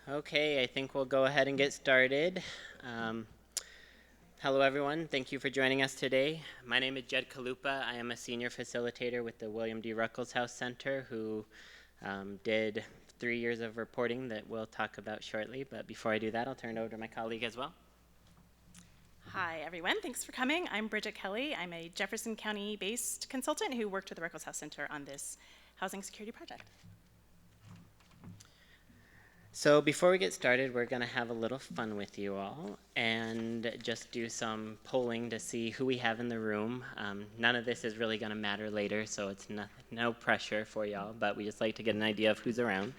Okay, I think we'll go ahead and get started. Um, Hello, everyone. Thank you for joining us today. My name is Jed Kalupa. I am a senior facilitator with the William D. Ruckelshaus Center, who did 3 years of reporting that we'll talk about shortly. But before I do that, I'll turn it over to my colleague as well. Hi, everyone. Thanks for coming. I'm Bridget Kelly. I'm a Jefferson County-based consultant who worked with the Ruckelshaus Center on this housing security project. So before we get started, we're going to have a little fun with you all and just do some polling to see who we have in the room. None of this is really going to matter later, so it's no pressure for y'all, but we just like to get an idea of who's around.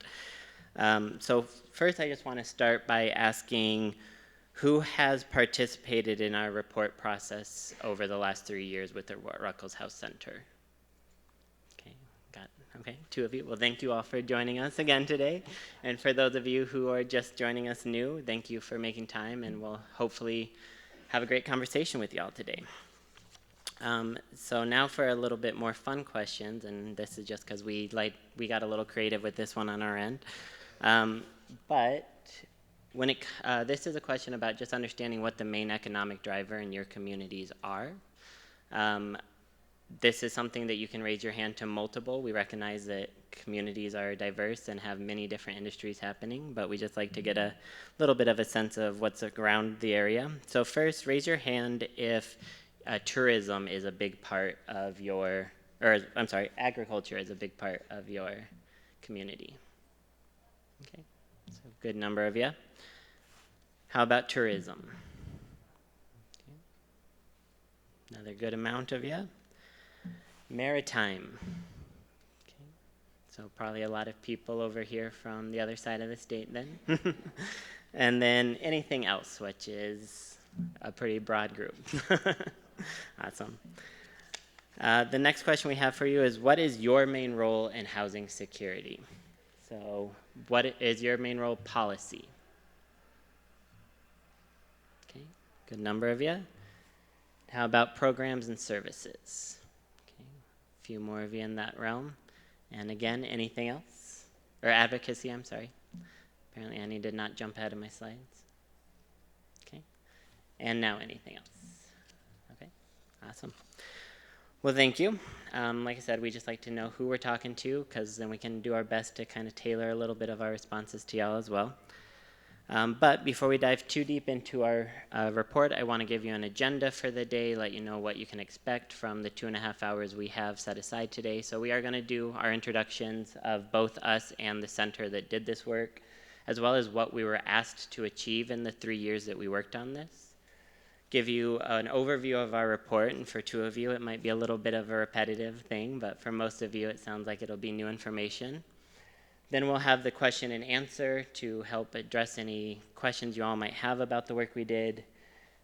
So first, I just want to start by asking who has participated in our report process over the last 3 years with the Ruckelshaus Center? Okay, 2 of you. Well, thank you all for joining us again today. And for those of you who are just joining us new, thank you for making time, and we'll hopefully have a great conversation with y'all today. So now for a little bit more fun questions, and this is just because we got a little creative with this one on our end. But this is a question about just understanding what the main economic driver in your communities are. This is something that you can raise your hand to multiple. We recognize that communities are diverse and have many different industries happening, but we just like to get a little bit of a sense of what's around the area. So first, raise your hand if tourism is a big part of your, or I'm sorry, agriculture is a big part of your community. Okay, so a good number of you. How about tourism? Okay. Another good amount of you. Maritime. Okay. So probably a lot of people over here from the other side of the state then. And then anything else, which is a pretty broad group. Awesome. The next question we have for you is, what is your main role in housing security? So what is your main role policy? Okay, good number of you. How about programs and services? Few more of you in that realm. And again, anything else? Or advocacy, I'm sorry. Apparently Annie did not jump ahead of my slides. Okay. And now anything else? Okay, awesome. Well, thank you. Like I said, we just like to know who we're talking to, because then we can do our best to kind of tailor a little bit of our responses to y'all as well. But before we dive too deep into our report, I want to give you an agenda for the day, let you know what you can expect from the 2.5 hours we have set aside today. So we are going to do our introductions of both us and the center that did this work, as well as what we were asked to achieve in the 3 years that we worked on this. Give you an overview of our report, and for 2 of you it might be a little bit of a repetitive thing, but for most of you it sounds like it'll be new information. Then we'll have the question and answer to help address any questions you all might have about the work we did.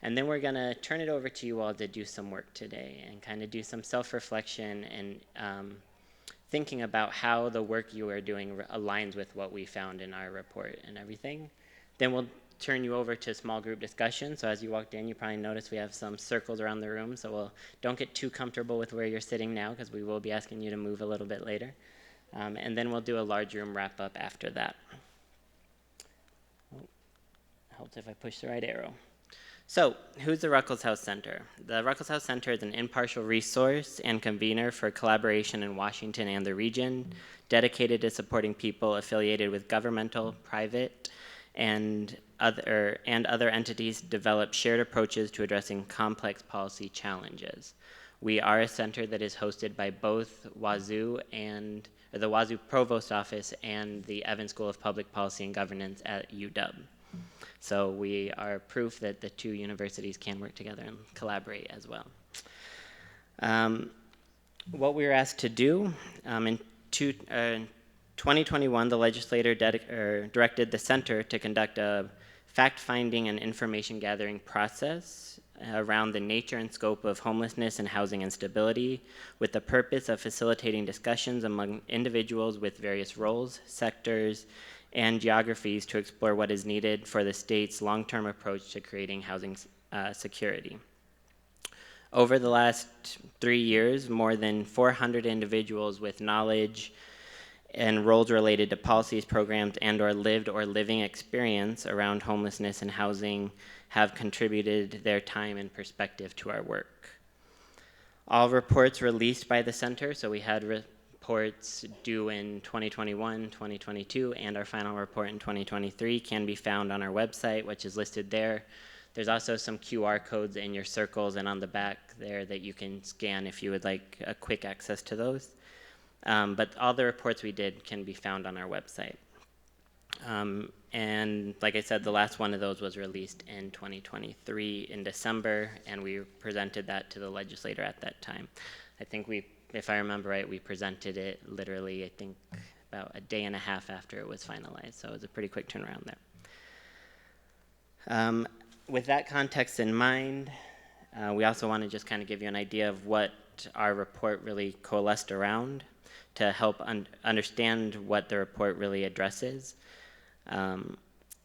And then we're going to turn it over to you all to do some work today and kind of do some self-reflection and thinking about how the work you are doing aligns with what we found in our report and everything. Then we'll turn you over to small group discussion. So as you walked in, you probably noticed we have some circles around the room. So don't get too comfortable with where you're sitting now, because we will be asking you to move a little bit later. And then we'll do a large room wrap up after that. Oh, helps if I push the right arrow. So, who's the Ruckelshaus Center? The Ruckelshaus Center is an impartial resource and convener for collaboration in Washington and the region, dedicated to supporting people affiliated with governmental, private, and other entities develop shared approaches to addressing complex policy challenges. We are a center that is hosted by both the Wazoo Provost Office and the Evans School of Public Policy and Governance at UW. So we are proof that the 2 universities can work together and collaborate as well. What we were asked to do, in 2021, the legislator directed the center to conduct a fact-finding and information-gathering process around the nature and scope of homelessness and housing instability, with the purpose of facilitating discussions among individuals with various roles, sectors, and geographies to explore what is needed for the state's long-term approach to creating housing security. Over the last 3 years, more than 400 individuals with knowledge and roles related to policies, programs, and or lived or living experience around homelessness and housing have contributed their time and perspective to our work. All reports released by the center, so we had reports due in 2021, 2022, and our final report in 2023 can be found on our website, which is listed there. There's also some QR codes in your circles and on the back there that you can scan if you would like a quick access to those. But all the reports we did can be found on our website. And like I said, the last one of those was released in 2023 in December, and we presented that to the legislator at that time. I think if I remember right, we presented it literally, I think, about a day and a half after it was finalized, so it was a pretty quick turnaround there. With that context in mind, we also want to just kind of give you an idea of what our report really coalesced around to help understand what the report really addresses.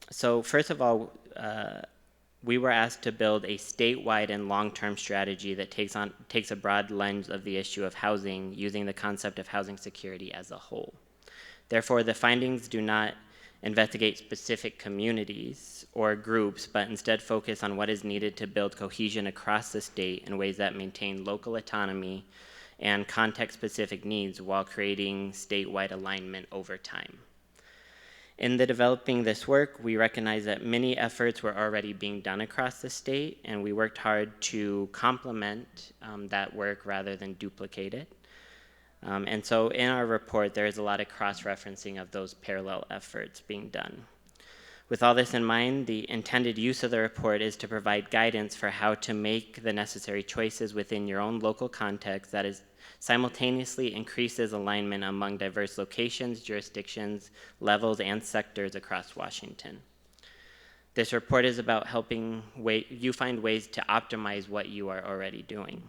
So first of all, we were asked to build a statewide and long-term strategy that takes a broad lens of the issue of housing using the concept of housing security as a whole. Therefore, the findings do not investigate specific communities or groups, but instead focus on what is needed to build cohesion across the state in ways that maintain local autonomy and context-specific needs while creating statewide alignment over time. In the developing this work, we recognize that many efforts were already being done across the state, and we worked hard to complement that work rather than duplicate it. And so in our report, there is a lot of cross-referencing of those parallel efforts being done. With all this in mind, the intended use of the report is to provide guidance for how to make the necessary choices within your own local context that is simultaneously increases alignment among diverse locations, jurisdictions, levels, and sectors across Washington. This report is about helping you find ways to optimize what you are already doing.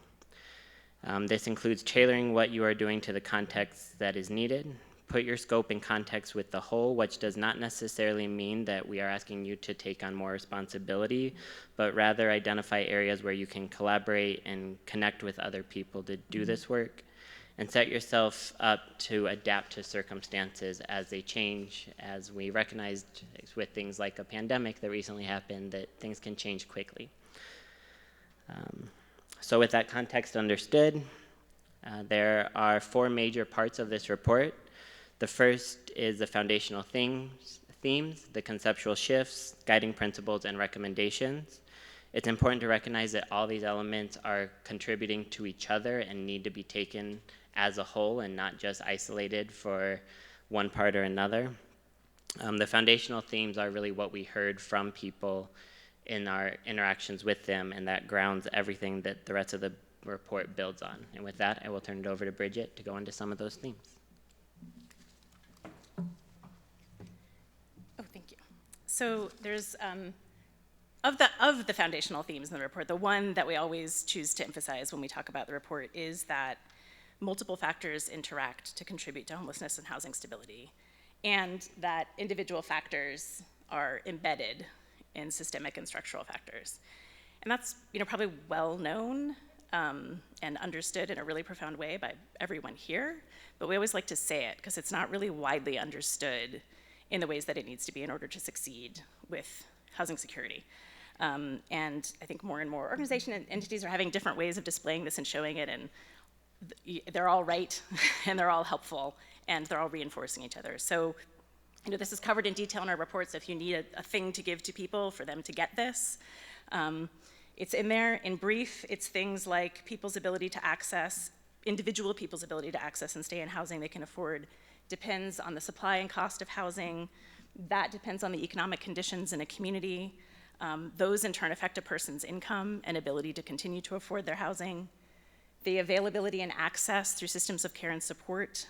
This includes tailoring what you are doing to the context that is needed. Put your scope in context with the whole, which does not necessarily mean that we are asking you to take on more responsibility, but rather identify areas where you can collaborate and connect with other people to do this work, and set yourself up to adapt to circumstances as they change, as we recognized with things like a pandemic that recently happened, that things can change quickly. So with that context understood, there are 4 major parts of this report. The first is the foundational themes, the conceptual shifts, guiding principles, and recommendations. It's important to recognize that all these elements are contributing to each other and need to be taken as a whole and not just isolated for one part or another. The foundational themes are really what we heard from people in our interactions with them, and that grounds everything that the rest of the report builds on. And with that, I will turn it over to Bridget to go into some of those themes. Oh, thank you. So there's, of the foundational themes in the report, the one that we always choose to emphasize when we talk about the report is that multiple factors interact to contribute to homelessness and housing stability, and that individual factors are embedded in systemic and structural factors. And that's probably well known and understood in a really profound way by everyone here, but we always like to say it because it's not really widely understood in the ways that it needs to be in order to succeed with housing security. And I think more and more organizations and entities are having different ways of displaying this and showing it, and they're all right and they're all helpful and they're all reinforcing each other. So this is covered in detail in our reports. If you need a thing to give to people for them to get this, it's in there. In brief, it's things like people's ability to access, individual people's ability to access and stay in housing they can afford depends on the supply and cost of housing. That depends on the economic conditions in a community. Those in turn affect a person's income and ability to continue to afford their housing. The availability and access through systems of care and support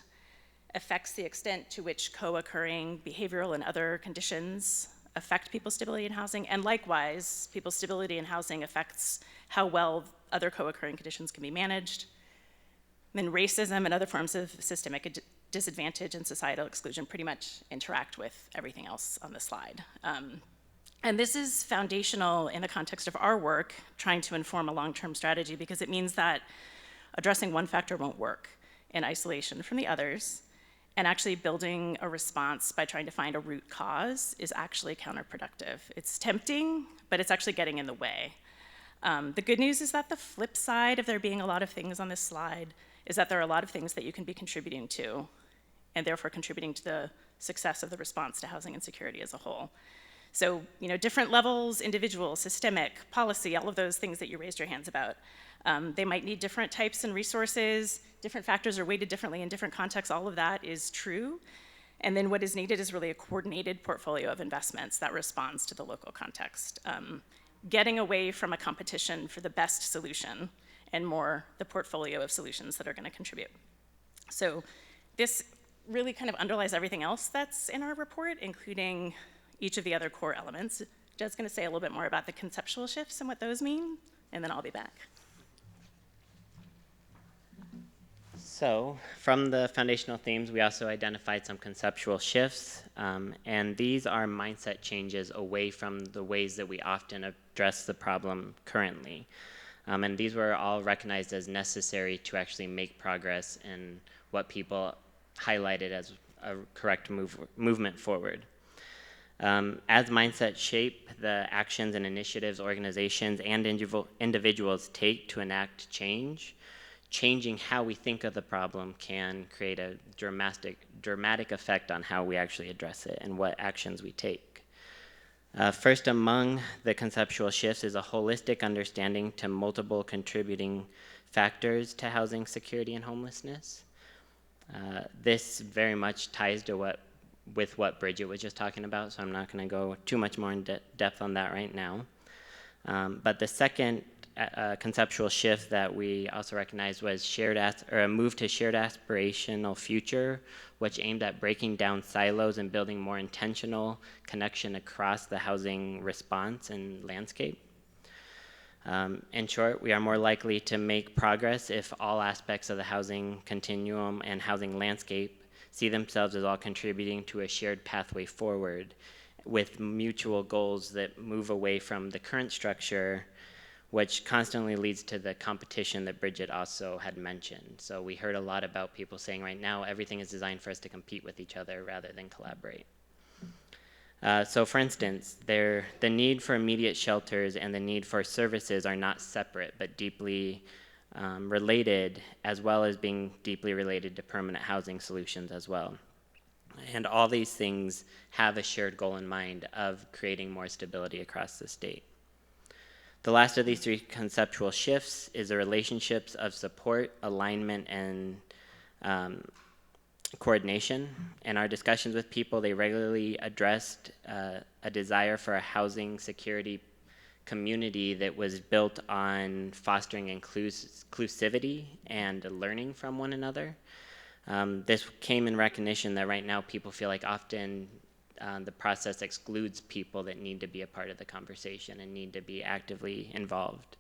affects the extent to which co-occurring behavioral and other conditions affect people's stability in housing, and likewise, people's stability in housing affects how well other co-occurring conditions can be managed. Then racism and other forms of systemic disadvantage and societal exclusion pretty much interact with everything else on the slide. And this is foundational in the context of our work, trying to inform a long-term strategy, because it means that addressing one factor won't work in isolation from the others, And actually building a response by trying to find a root cause is actually counterproductive. It's tempting, but it's actually getting in the way. The good news is that the flip side of there being a lot of things on this slide is that there are a lot of things that you can be contributing to, and therefore contributing to the success of the response to housing insecurity as a whole. So, different levels, individual, systemic, policy, all of those things that you raised your hands about. They might need different types and resources, different factors are weighted differently in different contexts, all of that is true. And then what is needed is really a coordinated portfolio of investments that responds to the local context. Getting away from a competition for the best solution and more the portfolio of solutions that are going to contribute. So this really kind of underlies everything else that's in our report, including each of the other core elements. Jed's going to say a little bit more about the conceptual shifts and what those mean, and then I'll be back. So from the foundational themes, we also identified some conceptual shifts, and these are mindset changes away from the ways that we often address the problem currently. And these were all recognized as necessary to actually make progress in what people highlighted as a correct movement forward. As mindsets shape the actions and initiatives organizations and individuals take to enact change, changing how we think of the problem can create a dramatic effect on how we actually address it and what actions we take. First among the conceptual shifts is a holistic understanding to multiple contributing factors to housing security and homelessness. This very much ties to with what Bridget was just talking about, so I'm not going to go too much more in depth on that right now. But the second conceptual shift that we also recognized was a move to shared aspirational future, which aimed at breaking down silos and building more intentional connection across the housing response and landscape. In short, we are more likely to make progress if all aspects of the housing continuum and housing landscape see themselves as all contributing to a shared pathway forward with mutual goals that move away from the current structure, which constantly leads to the competition that Bridget also had mentioned. So we heard a lot about people saying right now everything is designed for us to compete with each other rather than collaborate. So for instance, the need for immediate shelters and the need for services are not separate but deeply related, as well as being deeply related to permanent housing solutions as well. And all these things have a shared goal in mind of creating more stability across the state. The last of these three conceptual shifts is the relationships of support, alignment, and coordination. In our discussions with people, they regularly addressed a desire for a housing security community that was built on fostering inclusivity and learning from one another. This came in recognition that right now people feel like often the process excludes people that need to be a part of the conversation and need to be actively involved.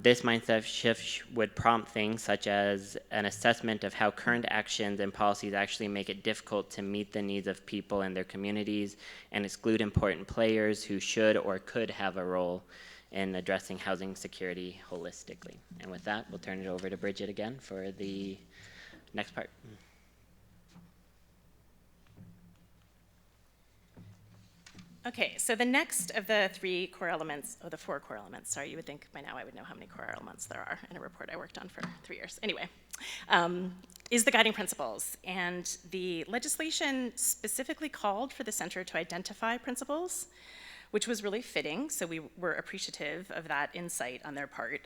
This mindset shift would prompt things such as an assessment of how current actions and policies actually make it difficult to meet the needs of people in their communities and exclude important players who should or could have a role in addressing housing security holistically. And with that, we'll turn it over to Bridget again for the next part. Okay, so the next of the three core elements, the four core elements, sorry, you would think by now I would know how many core elements there are in a report I worked on for 3 years. Anyway, is the guiding principles. And the legislation specifically called for the center to identify principles, which was really fitting, so we were appreciative of that insight on their part.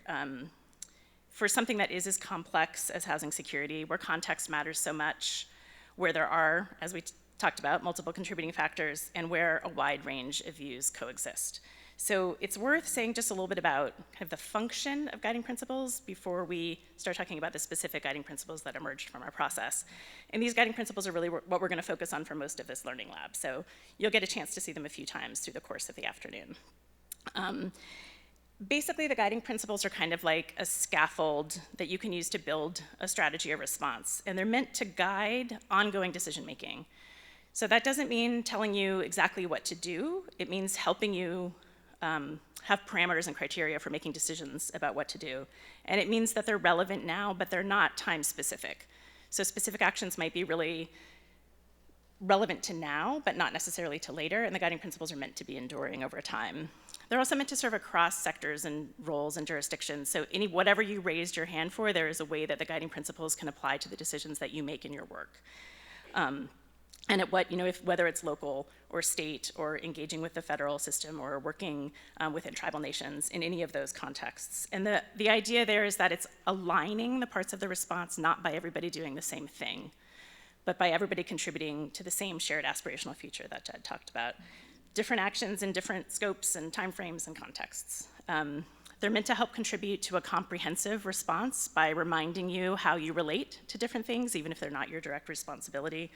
For something that is as complex as housing security, where context matters so much, where there are, as we talked about, multiple contributing factors, and where a wide range of views coexist. So it's worth saying just a little bit about kind of the function of guiding principles before we start talking about the specific guiding principles that emerged from our process. And these guiding principles are really what we're going to focus on for most of this learning lab. So you'll get a chance to see them a few times through the course of the afternoon. Basically, the guiding principles are kind of like a scaffold that you can use to build a strategy or response, and they're meant to guide ongoing decision making. So that doesn't mean telling you exactly what to do. It means helping you have parameters and criteria for making decisions about what to do. And it means that they're relevant now, but they're not time specific. So specific actions might be really relevant to now, but not necessarily to later, and the guiding principles are meant to be enduring over time. They're also meant to serve across sectors and roles and jurisdictions. So whatever you raised your hand for, there is a way that the guiding principles can apply to the decisions that you make in your work. And at whether it's local or state or engaging with the federal system or working within tribal nations in any of those contexts. And the idea there is that it's aligning the parts of the response not by everybody doing the same thing, but by everybody contributing to the same shared aspirational future that Jed talked about. Different actions in different scopes and timeframes and contexts. They're meant to help contribute to a comprehensive response by reminding you how you relate to different things, even if they're not your direct responsibility,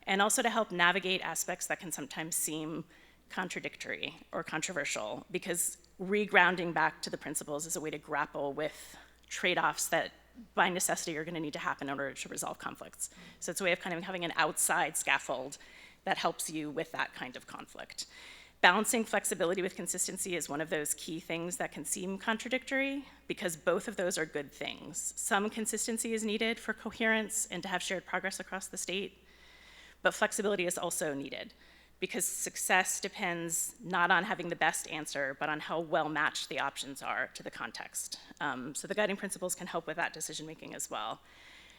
and also to help navigate aspects that can sometimes seem contradictory or controversial, because regrounding back to the principles is a way to grapple with trade-offs that by necessity are going to need to happen in order to resolve conflicts. So it's a way of kind of having an outside scaffold that helps you with that kind of conflict. Balancing flexibility with consistency is one of those key things that can seem contradictory, because both of those are good things. Some consistency is needed for coherence and to have shared progress across the state, but flexibility is also needed, because success depends not on having the best answer, but on how well matched the options are to the context. So the guiding principles can help with that decision making as well.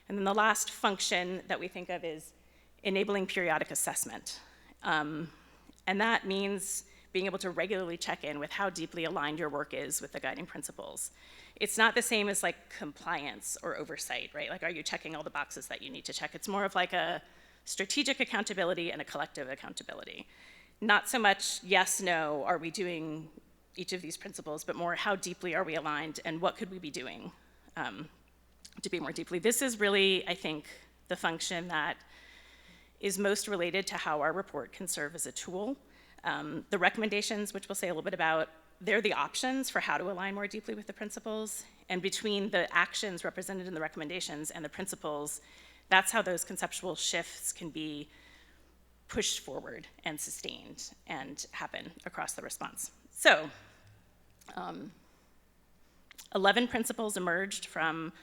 And then the last function that we think of is enabling periodic assessment. And that means being able to regularly check in with how deeply aligned your work is with the guiding principles. It's not the same as like compliance or oversight, right? Like, are you checking all the boxes that you need to check? It's more of like a strategic accountability and a collective accountability. Not so much yes, no, are we doing each of these principles, but more how deeply are we aligned and what could we be doing to be more deeply. This is really, I think, the function that is most related to how our report can serve as a tool. The recommendations, which we'll say a little bit about, they're the options for how to align more deeply with the principles, and between the actions represented in the recommendations and the principles, that's how those conceptual shifts can be pushed forward and sustained and happen across the response. So, 11 principles emerged from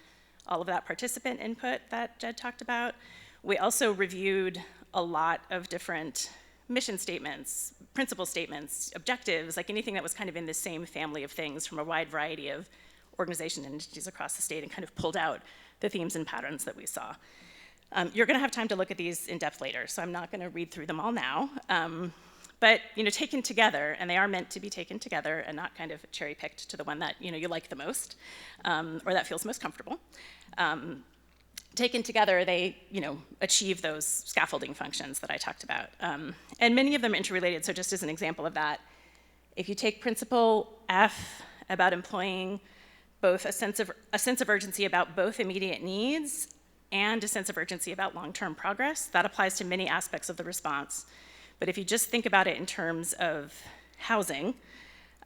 all of that participant input that Jed talked about. We also reviewed a lot of different mission statements, principle statements, objectives, like anything that was kind of in the same family of things from a wide variety of organizations and entities across the state, and kind of pulled out the themes and patterns that we saw. You're going to have time to look at these in depth later, so I'm not going to read through them all now. But taken together, and they are meant to be taken together and not kind of cherry picked to the one that you like the most, or that feels most comfortable. Taken together, they achieve those scaffolding functions that I talked about, and many of them interrelated. So just as an example of that, if you take principle F about employing both a sense of urgency about both immediate needs and a sense of urgency about long-term progress, that applies to many aspects of the response. But if you just think about it in terms of housing,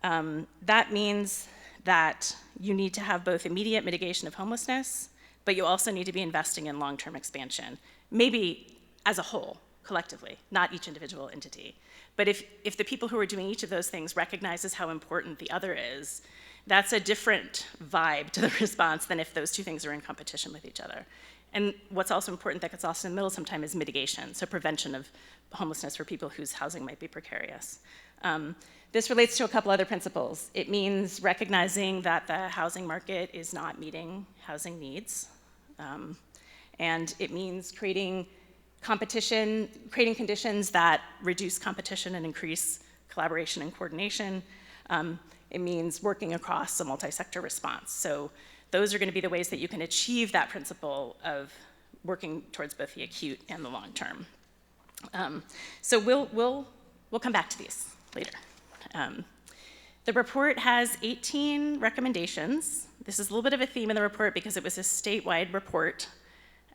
that means that you need to have both immediate mitigation of homelessness, but you also need to be investing in long-term expansion, maybe as a whole, collectively, not each individual entity. But if the people who are doing each of those things recognizes how important the other is, that's a different vibe to the response than if those two things are in competition with each other. And what's also important that gets lost in the middle sometimes is mitigation, so prevention of homelessness for people whose housing might be precarious. This relates to a couple other principles. It means recognizing that the housing market is not meeting housing needs. And it means creating conditions that reduce competition and increase collaboration and coordination. It means working across a multi-sector response. So those are going to be the ways that you can achieve that principle of working towards both the acute and the long term. So we'll come back to these later. The report has 18 recommendations. This is a little bit of a theme in the report because it was a statewide report,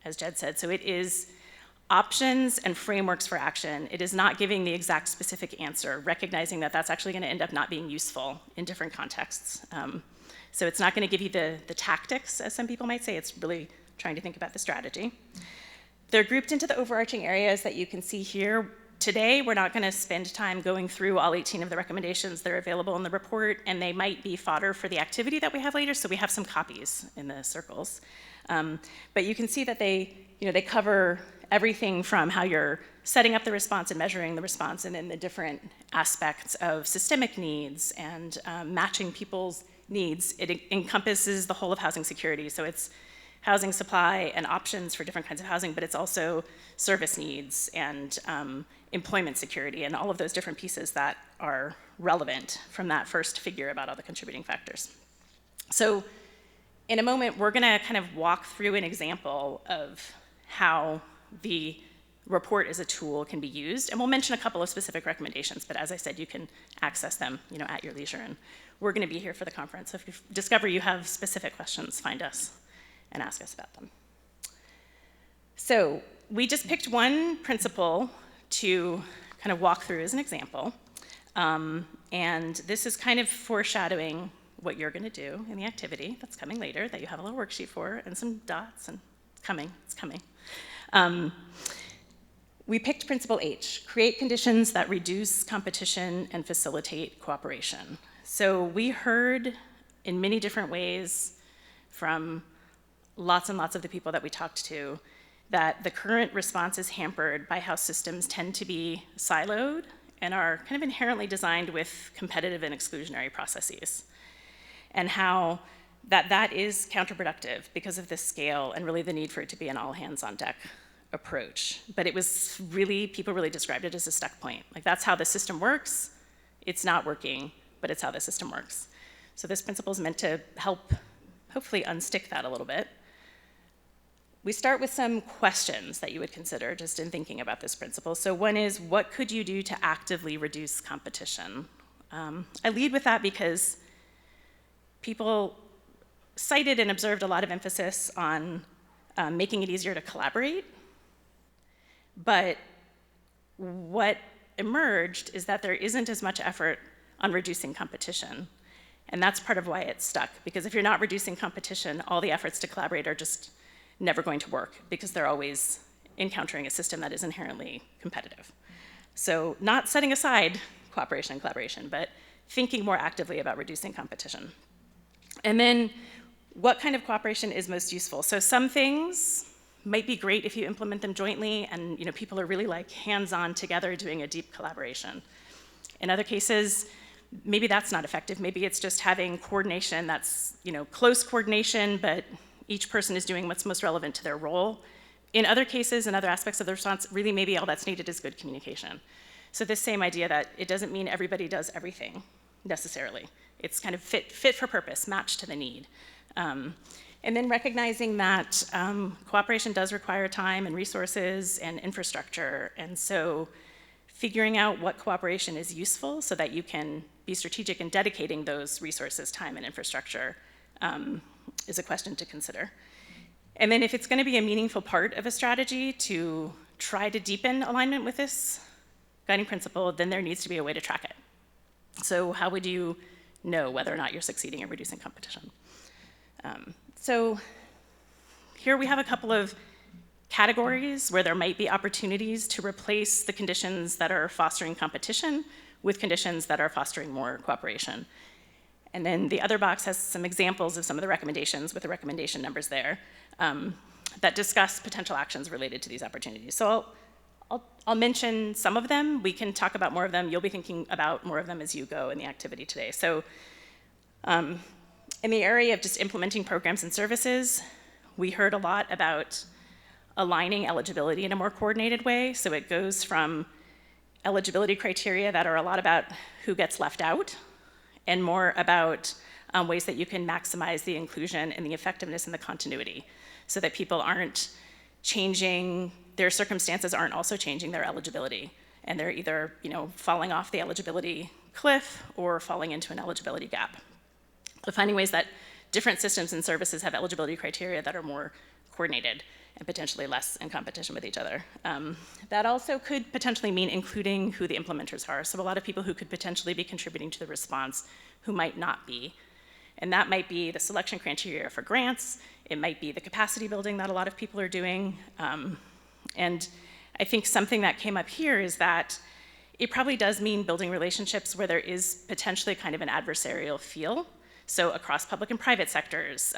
as Jed said. So it is options and frameworks for action. It is not giving the exact specific answer, recognizing that that's actually going to end up not being useful in different contexts. So it's not going to give you the tactics, as some people might say. It's really trying to think about the strategy. They're grouped into the overarching areas that you can see here. Today, we're not going to spend time going through all 18 of the recommendations. They're available in the report, and they might be fodder for the activity that we have later, so we have some copies in the circles. But you can see that they cover everything from how you're setting up the response and measuring the response, and then the different aspects of systemic needs and matching people's needs. It encompasses the whole of housing security. So it's housing supply and options for different kinds of housing, but it's also service needs and employment security and all of those different pieces that are relevant from that first figure about all the contributing factors. So in a moment, we're gonna kind of walk through an example of how the report as a tool can be used, and we'll mention a couple of specific recommendations, but as I said, you can access them, at your leisure, and we're gonna be here for the conference. So if you discover you have specific questions, find us and ask us about them. So we just picked one principle to kind of walk through as an example, and this is kind of foreshadowing what you're gonna do in the activity that's coming later, that you have a little worksheet for, and some dots, and it's coming. We picked principle H, create conditions that reduce competition and facilitate cooperation. So we heard in many different ways from lots and lots of the people that we talked to that the current response is hampered by how systems tend to be siloed and are kind of inherently designed with competitive and exclusionary processes, and how that is counterproductive because of the scale and really the need for it to be an all hands on deck approach. But it was really, people really described it as a stuck point. Like, that's how the system works. It's not working, but it's how the system works. So this principle is meant to help, hopefully, unstick that a little bit. We start with some questions that you would consider just in thinking about this principle. So one is, what could you do to actively reduce competition? I lead with that because people cited and observed a lot of emphasis on making it easier to collaborate. But what emerged is that there isn't as much effort on reducing competition. And that's part of why it's stuck. Because if you're not reducing competition, all the efforts to collaborate are just never going to work, because they're always encountering a system that is inherently competitive. So not setting aside cooperation and collaboration, but thinking more actively about reducing competition. And then, what kind of cooperation is most useful? So some things might be great if you implement them jointly and people are really like hands-on together doing a deep collaboration. In other cases, maybe that's not effective. Maybe it's just having coordination that's close coordination, but each person is doing what's most relevant to their role. In other cases, in other aspects of the response, really maybe all that's needed is good communication. So this same idea that it doesn't mean everybody does everything necessarily. It's kind of fit for purpose, matched to the need. And then recognizing that cooperation does require time and resources and infrastructure. And so figuring out what cooperation is useful so that you can be strategic in dedicating those resources, time, and infrastructure is a question to consider. And then if it's going to be a meaningful part of a strategy to try to deepen alignment with this guiding principle, then there needs to be a way to track it. So how would you know whether or not you're succeeding in reducing competition? So here we have a couple of categories where there might be opportunities to replace the conditions that are fostering competition with conditions that are fostering more cooperation. And then the other box has some examples of some of the recommendations with the recommendation numbers there that discuss potential actions related to these opportunities. So I'll mention some of them. We can talk about more of them. You'll be thinking about more of them as you go in the activity today. So in the area of just implementing programs and services, we heard a lot about aligning eligibility in a more coordinated way. So it goes from eligibility criteria that are a lot about who gets left out, and more about ways that you can maximize the inclusion and the effectiveness and the continuity, so that people aren't changing, their circumstances aren't also changing their eligibility, and they're either falling off the eligibility cliff or falling into an eligibility gap. So finding ways that different systems and services have eligibility criteria that are more coordinated and potentially less in competition with each other. That also could potentially mean including who the implementers are. So a lot of people who could potentially be contributing to the response who might not be. And that might be the selection criteria for grants. It might be the capacity building that a lot of people are doing. And I think something that came up here is that it probably does mean building relationships where there is potentially kind of an adversarial feel. So across public and private sectors,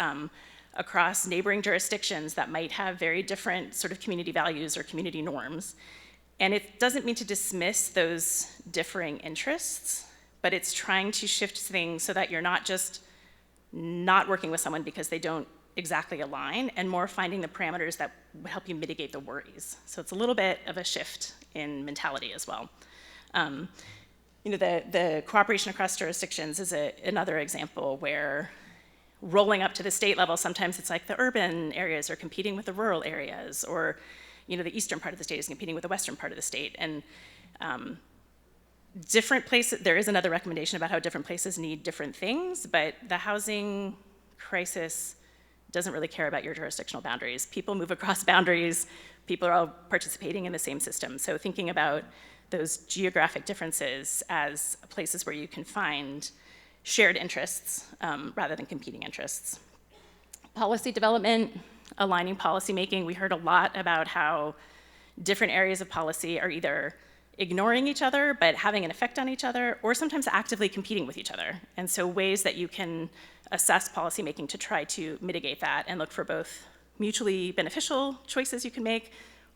across neighboring jurisdictions that might have very different sort of community values or community norms. And it doesn't mean to dismiss those differing interests, but it's trying to shift things so that you're not just not working with someone because they don't exactly align, and more finding the parameters that would help you mitigate the worries. So it's a little bit of a shift in mentality as well. The cooperation across jurisdictions is another example where rolling up to the state level, sometimes it's like the urban areas are competing with the rural areas, or the eastern part of the state is competing with the western part of the state. And different places, there is another recommendation about how different places need different things, but the housing crisis doesn't really care about your jurisdictional boundaries. People move across boundaries, people are all participating in the same system. So thinking about those geographic differences as places where you can find shared interests rather than competing interests. Policy development, aligning policy making. We heard a lot about how different areas of policy are either ignoring each other but having an effect on each other, or sometimes actively competing with each other. And so ways that you can assess policy making to try to mitigate that and look for both mutually beneficial choices you can make,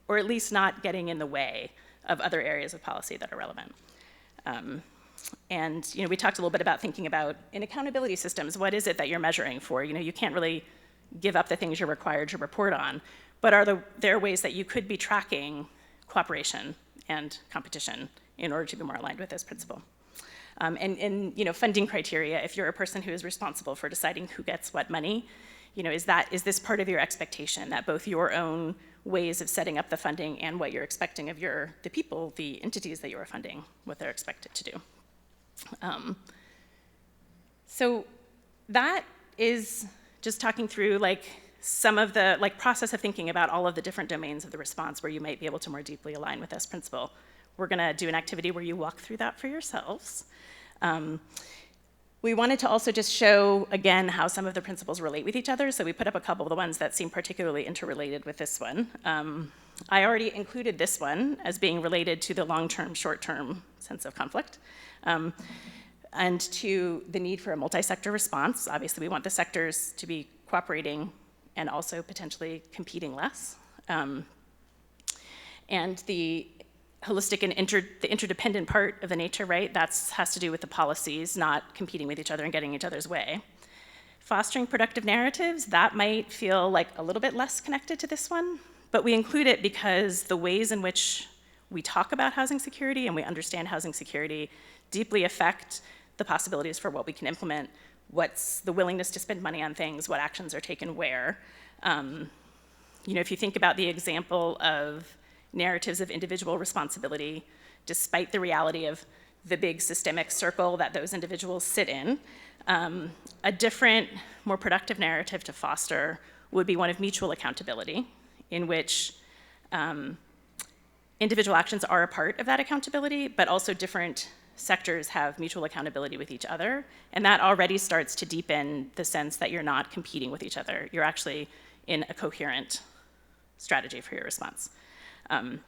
or at least not getting in the way of other areas of policy that are relevant. And we talked a little bit about thinking about in accountability systems, what is it that you're measuring for? You can't really give up the things you're required to report on, but are there ways that you could be tracking cooperation and competition in order to be more aligned with this principle? And funding criteria, if you're a person who is responsible for deciding who gets what money, is this part of your expectation that both your own ways of setting up the funding and what you're expecting of the people, the entities that you are funding, what they're expected to do? So that is just talking through some of the process of thinking about all of the different domains of the response where you might be able to more deeply align with this principle. We're gonna do an activity where you walk through that for yourselves. We wanted to also just show, again, how some of the principles relate with each other, so we put up a couple of the ones that seem particularly interrelated with this one. I already included this one as being related to the long-term, short-term sense of conflict, and to the need for a multi-sector response. Obviously, we want the sectors to be cooperating and also potentially competing less. And the holistic and the interdependent part of the nature, right? That has to do with the policies, not competing with each other and getting each other's way. Fostering productive narratives, that might feel like a little bit less connected to this one, but we include it because the ways in which we talk about housing security and we understand housing security deeply affect the possibilities for what we can implement, what's the willingness to spend money on things, what actions are taken where. If you think about the example of narratives of individual responsibility, despite the reality of the big systemic circle that those individuals sit in, a different, more productive narrative to foster would be one of mutual accountability, in which individual actions are a part of that accountability, but also different sectors have mutual accountability with each other, and that already starts to deepen the sense that you're not competing with each other. You're actually in a coherent strategy for your response. And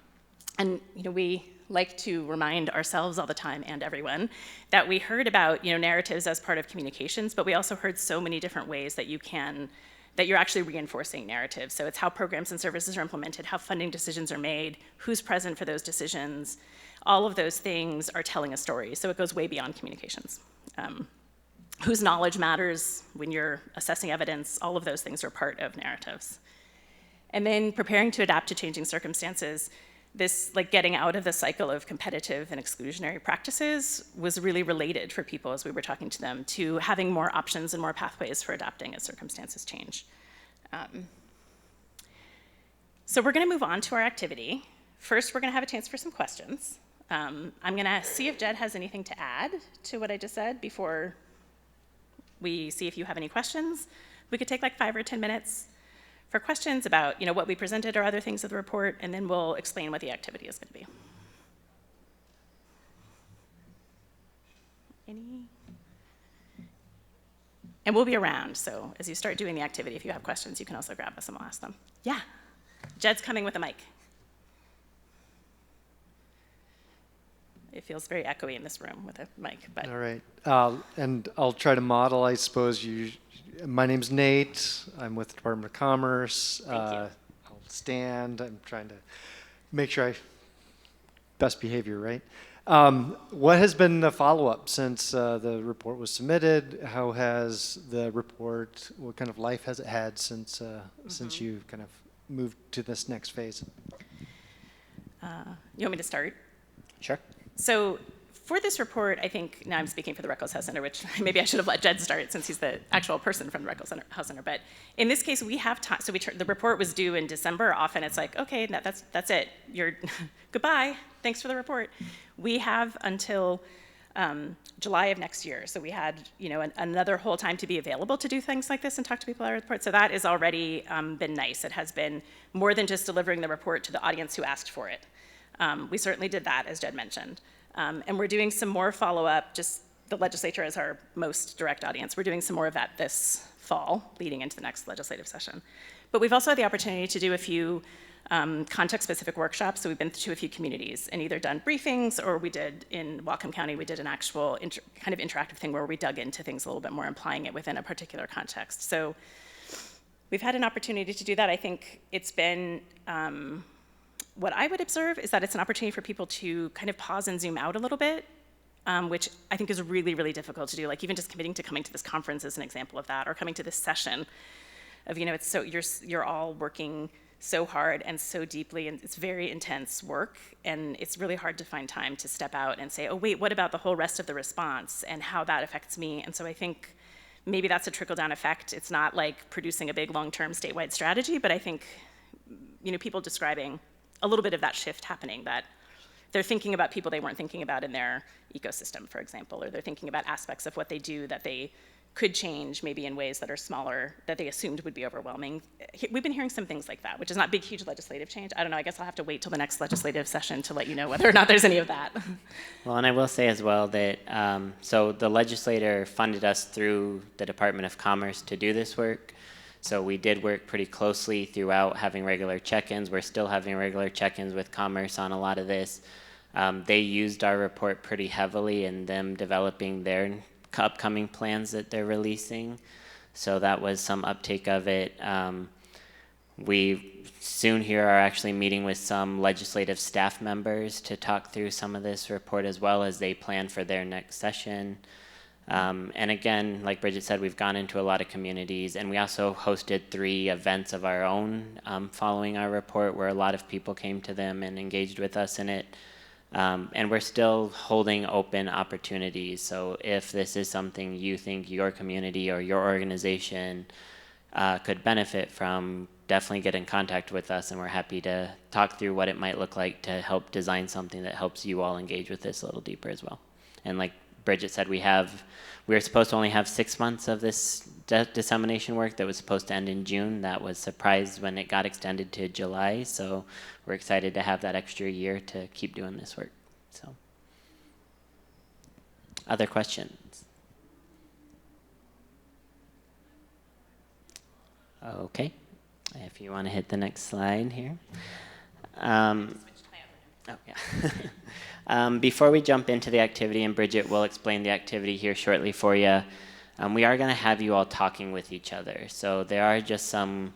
we like to remind ourselves all the time, and everyone, that we heard about narratives as part of communications, but we also heard so many different ways that you're actually reinforcing narratives. So it's how programs and services are implemented, how funding decisions are made, who's present for those decisions. All of those things are telling a story, so it goes way beyond communications. Whose knowledge matters when you're assessing evidence, all of those things are part of narratives. And then preparing to adapt to changing circumstances, this getting out of the cycle of competitive and exclusionary practices was really related for people as we were talking to them to having more options and more pathways for adapting as circumstances change. So we're gonna move on to our activity. First, we're gonna have a chance for some questions. I'm gonna see if Jed has anything to add to what I just said before we see if you have any questions. We could take 5 or 10 minutes for questions about what we presented or other things of the report, and then we'll explain what the activity is going to be. Any? And we'll be around, so as you start doing the activity, if you have questions, you can also grab us and we'll ask them. Yeah, Jed's coming with a mic. it feels very echoey in this room with a mic, but. All right. And I'll try to model, I suppose. My name's Nate. I'm with the Department of Commerce. Thank you. I'll stand. I'm trying to make sure best behavior, right? What has been the follow-up since the report was submitted? How has the report, what kind of life has it had since you kind of moved to this next phase? You want me to start? Sure. So for this report, I think, now I'm speaking for the Ruckelshaus Center, which maybe I should have let Jed start since he's the actual person from the Ruckelshaus Center. But in this case, we have time. So the report was due in December. Often it's like, okay, that's it. You're goodbye. Thanks for the report. We have until July of next year. So we had, another whole time to be available to do things like this and talk to people about our report. So that has already been nice. It has been more than just delivering the report to the audience who asked for it. We certainly did that, as Jed mentioned. And we're doing some more follow-up, just the legislature as our most direct audience. We're doing some more of that this fall, leading into the next legislative session. But we've also had the opportunity to do a few context-specific workshops. So we've been to a few communities and either done briefings, or we did in Whatcom County, we did an actual kind of interactive thing where we dug into things a little bit more, implying it within a particular context. So we've had an opportunity to do that. I think it's been, what I would observe is that it's an opportunity for people to kind of pause and zoom out a little bit, which I think is really, really difficult to do. Like even just committing to coming to this conference is an example of that, or coming to this session of, it's so, you're all working so hard and so deeply, and it's very intense work, and it's really hard to find time to step out and say, oh wait, what about the whole rest of the response and how that affects me? And so I think maybe that's a trickle-down effect. It's not like producing a big long-term statewide strategy, but I think, people describing a little bit of that shift happening, that they're thinking about people they weren't thinking about in their ecosystem, for example, or they're thinking about aspects of what they do that they could change maybe in ways that are smaller, that they assumed would be overwhelming. We've been hearing some things like that, which is not big, huge legislative change. I don't know, I guess I'll have to wait till the next legislative session to let you know whether or not there's any of that. Well, and I will say as well that, so the legislator funded us through the Department of Commerce to do this work. So we did work pretty closely throughout, having regular check-ins. We're still having regular check-ins with Commerce on a lot of this. They used our report pretty heavily in them developing their upcoming plans that they're releasing. So that was some uptake of it. We soon here are actually meeting with some legislative staff members to talk through some of this report as well as they plan for their next session. And again, like Bridget said, we've gone into a lot of communities, and we also hosted 3 events of our own following our report where a lot of people came to them and engaged with us in it. And we're still holding open opportunities. So if this is something you think your community or your organization could benefit from, definitely get in contact with us, and we're happy to talk through what it might look like to help design something that helps you all engage with this a little deeper as well. And like Bridget said, we were supposed to only have 6 months of this dissemination work that was supposed to end in June. That was surprised when it got extended to July, so we're excited to have that extra year to keep doing this work. So, other questions? Okay, if you want to hit the next slide here. Oh, yeah. Before we jump into the activity, and Bridget will explain the activity here shortly for you, we are going to have you all talking with each other. So there are just some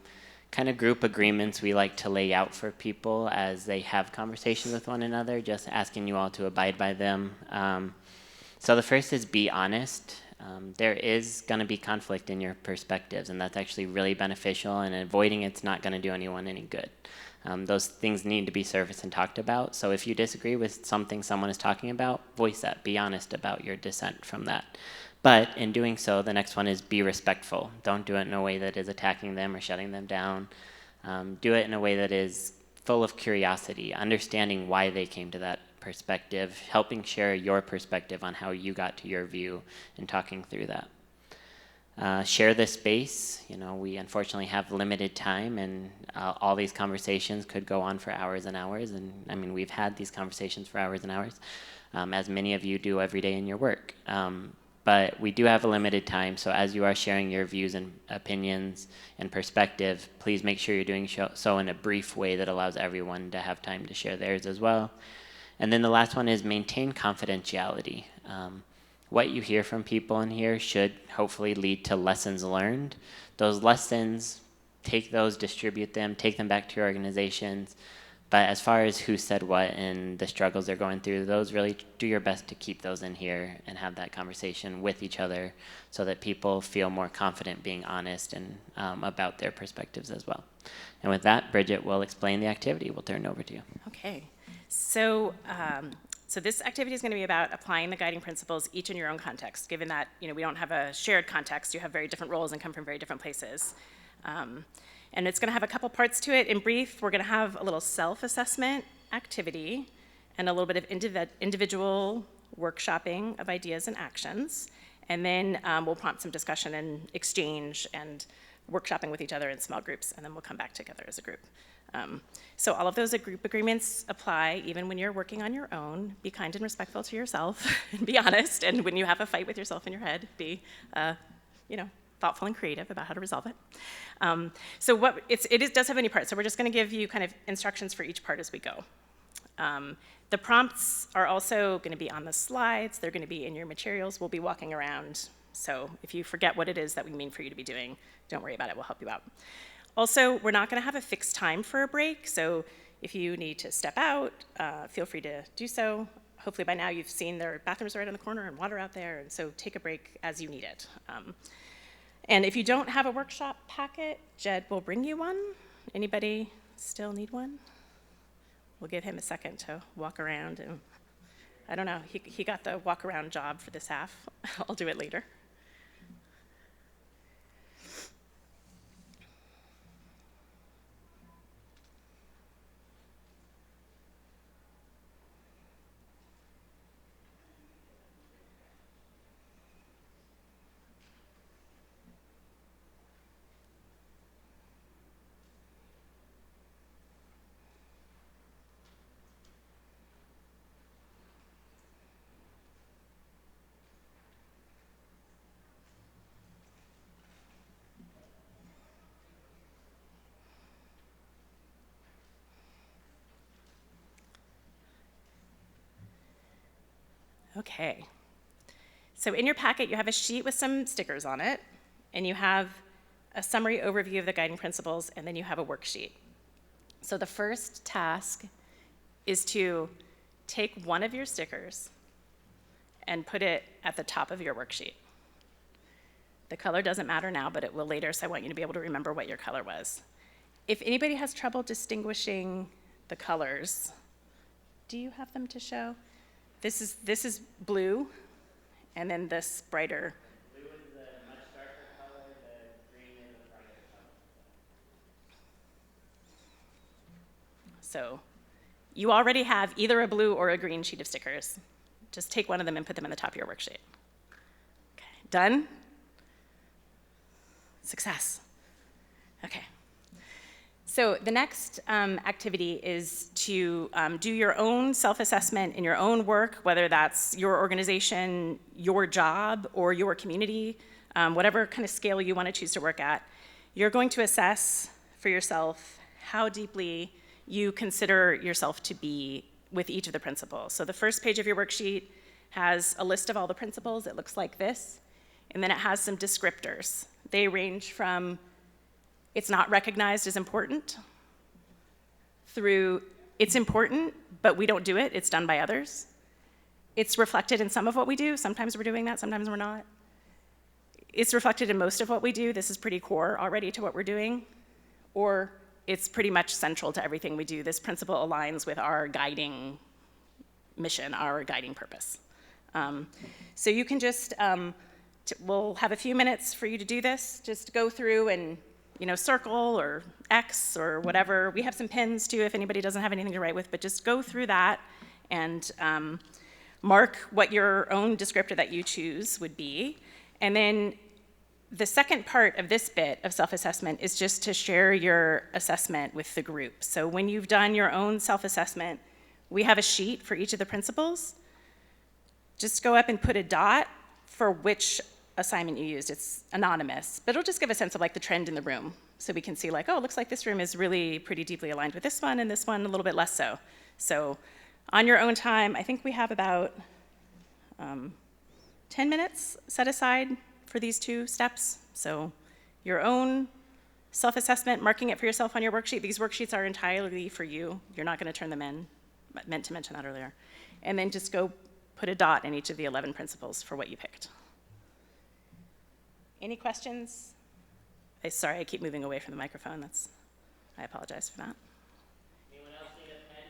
kind of group agreements we like to lay out for people as they have conversations with one another, just asking you all to abide by them. So the first is be honest. There is going to be conflict in your perspectives, and that's actually really beneficial, and avoiding it's not going to do anyone any good. Those things need to be surfaced and talked about. So if you disagree with something someone is talking about, voice that. Be honest about your dissent from that. But in doing so, the next one is be respectful. Don't do it in a way that is attacking them or shutting them down. Do it in a way that is full of curiosity, understanding why they came to that perspective, helping share your perspective on how you got to your view, and talking through that. Share the space. We unfortunately have limited time, and all these conversations could go on for hours and hours. And I mean, we've had these conversations for hours and hours, as many of you do every day in your work. But we do have a limited time, so as you are sharing your views and opinions and perspective, please make sure you're doing so in a brief way that allows everyone to have time to share theirs as well. And then the last one is maintain confidentiality. What you hear from people in here should hopefully lead to lessons learned. Those lessons, take those, distribute them, take them back to your organizations. But as far as who said what and the struggles they're going through, those really do your best to keep those in here and have that conversation with each other so that people feel more confident being honest and about their perspectives as well. And with that, Bridget will explain the activity. We'll turn it over to you. Okay. So, so this activity is going to be about applying the guiding principles each in your own context, given that we don't have a shared context. You have very different roles and come from very different places. And it's going to have a couple parts to it. In brief, we're going to have a little self-assessment activity and a little bit of individual workshopping of ideas and actions. And then we'll prompt some discussion and exchange and workshopping with each other in small groups, and then we'll come back together as a group. So all of those group agreements apply even when you're working on your own. Be kind and respectful to yourself, and be honest. And when you have a fight with yourself in your head, be, thoughtful and creative about how to resolve it. So it does have many parts. So we're just going to give you kind of instructions for each part as we go. The prompts are also going to be on the slides. They're going to be in your materials. We'll be walking around. So if you forget what it is that we mean for you to be doing, don't worry about it. We'll help you out. Also, we're not going to have a fixed time for a break. So if you need to step out, feel free to do so. Hopefully by now you've seen their bathrooms right on the corner and water out there. And so take a break as you need it. And if you don't have a workshop packet, Jed will bring you one. Anybody still need one? We'll give him a second to walk around. And I don't know, he got the walk around job for this half. I'll do it later. Okay. So in your packet, you have a sheet with some stickers on it, and you have a summary overview of the guiding principles, and then you have a worksheet. So the first task is to take one of your stickers and put it at the top of your worksheet. The color doesn't matter now, but it will later, so I want you to be able to remember what your color was. If anybody has trouble distinguishing the colors, do you have them to show? This is blue, and then this brighter. Blue is the much darker color, the green is a brighter color. So you already have either a blue or a green sheet of stickers. Just take one of them and put them in the top of your worksheet. Okay, done? Success. Okay. So the next activity is to do your own self-assessment in your own work, whether that's your organization, your job, or your community, whatever kind of scale you want to choose to work at. You're going to assess for yourself how deeply you consider yourself to be with each of the principles. So the first page of your worksheet has a list of all the principles. It looks like this. And then it has some descriptors. They range from it's not recognized as important, through it's important, but we don't do it, it's done by others. It's reflected in some of what we do, sometimes we're doing that, sometimes we're not. It's reflected in most of what we do, this is pretty core already to what we're doing, or it's pretty much central to everything we do. This principle aligns with our guiding mission, our guiding purpose. So you can just, we'll have a few minutes for you to do this, just go through and circle or X or whatever. We have some pens too if anybody doesn't have anything to write with, but just go through that and mark what your own descriptor that you choose would be. And then the second part of this bit of self-assessment is just to share your assessment with the group. So when you've done your own self-assessment, we have a sheet for each of the principles. Just go up and put a dot for which assignment you used. It's anonymous, but it'll just give a sense of like the trend in the room. So we can see like, oh, it looks like this room is really pretty deeply aligned with this one and this one a little bit less so. So On your own time, I think we have about 10 minutes set aside for these two steps. So your own self-assessment, marking it for yourself on your worksheet. These worksheets are entirely for you. You're not going to turn them in. I meant to mention that earlier. And then just go put a dot in each of the 11 principles for what you picked. Any questions? Sorry, I keep moving away from the microphone. I apologize for that. Anyone else need a pen?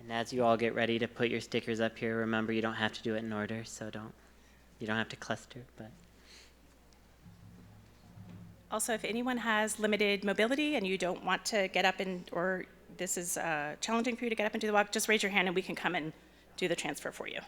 And as you all get ready to put your stickers up here, remember you don't have to do it in order, so you don't have to cluster, but. Also, if anyone has limited mobility and you don't want to get up or this is challenging for you to get up and do the walk, just raise your hand and we can come and do the transfer for you.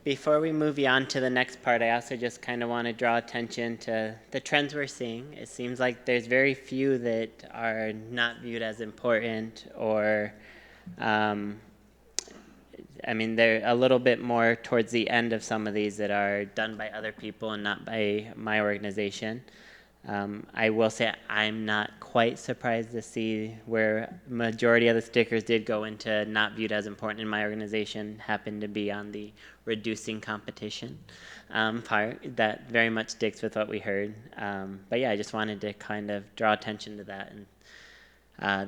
before we move on to the next part, I also just kind of want to draw attention to the trends we're seeing. It seems like there's very few that are not viewed as important, or they're a little bit more towards the end of some of these that are done by other people and not by my organization. I will say I'm not quite surprised to see where majority of the stickers did go into not viewed as important in my organization happened to be on the reducing competition part. That very much sticks with what we heard. But yeah, I just wanted to kind of draw attention to that. And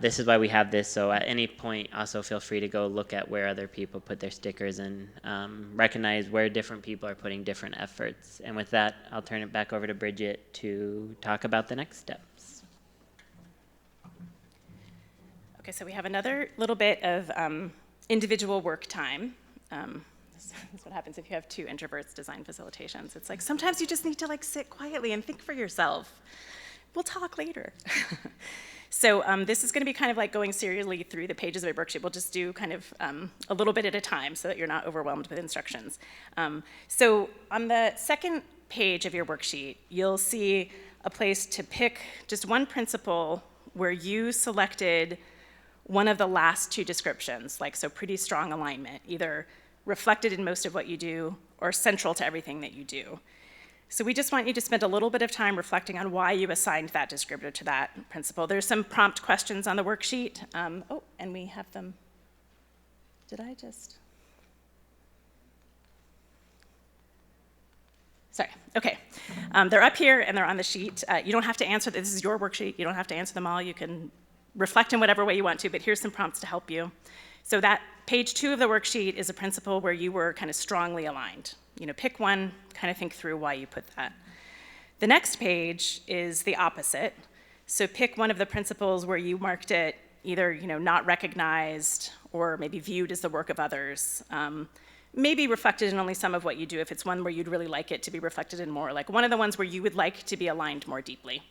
this is why we have this, so at any point also feel free to go look at where other people put their stickers and recognize where different people are putting different efforts. And with that, I'll turn it back over to Bridget to talk about the next steps. Okay, so we have another little bit of individual work time. This is what happens if you have two introverts design facilitations. It's like sometimes you just need to sit quietly and think for yourself. We'll talk later. So this is going to be kind of like going serially through the pages of a worksheet. We'll just do kind of a little bit at a time so that you're not overwhelmed with instructions. So on the second page of your worksheet, you'll see a place to pick just one principle where you selected one of the last two descriptions, so pretty strong alignment, either reflected in most of what you do or central to everything that you do. So we just want you to spend a little bit of time reflecting on why you assigned that descriptor to that principle. There's some prompt questions on the worksheet. And we have them. Did I just? Sorry, okay. They're up here and they're on the sheet. You don't have to answer, this is your worksheet. You don't have to answer them all. You can reflect in whatever way you want to, but here's some prompts to help you. So that page 2 of the worksheet is a principle where you were kind of strongly aligned. Pick one, kind of think through why you put that. The next page is the opposite. So pick one of the principles where you marked it either, not recognized or maybe viewed as the work of others. Maybe reflected in only some of what you do if it's one where you'd really like it to be reflected in more, like one of the ones where you would like to be aligned more deeply.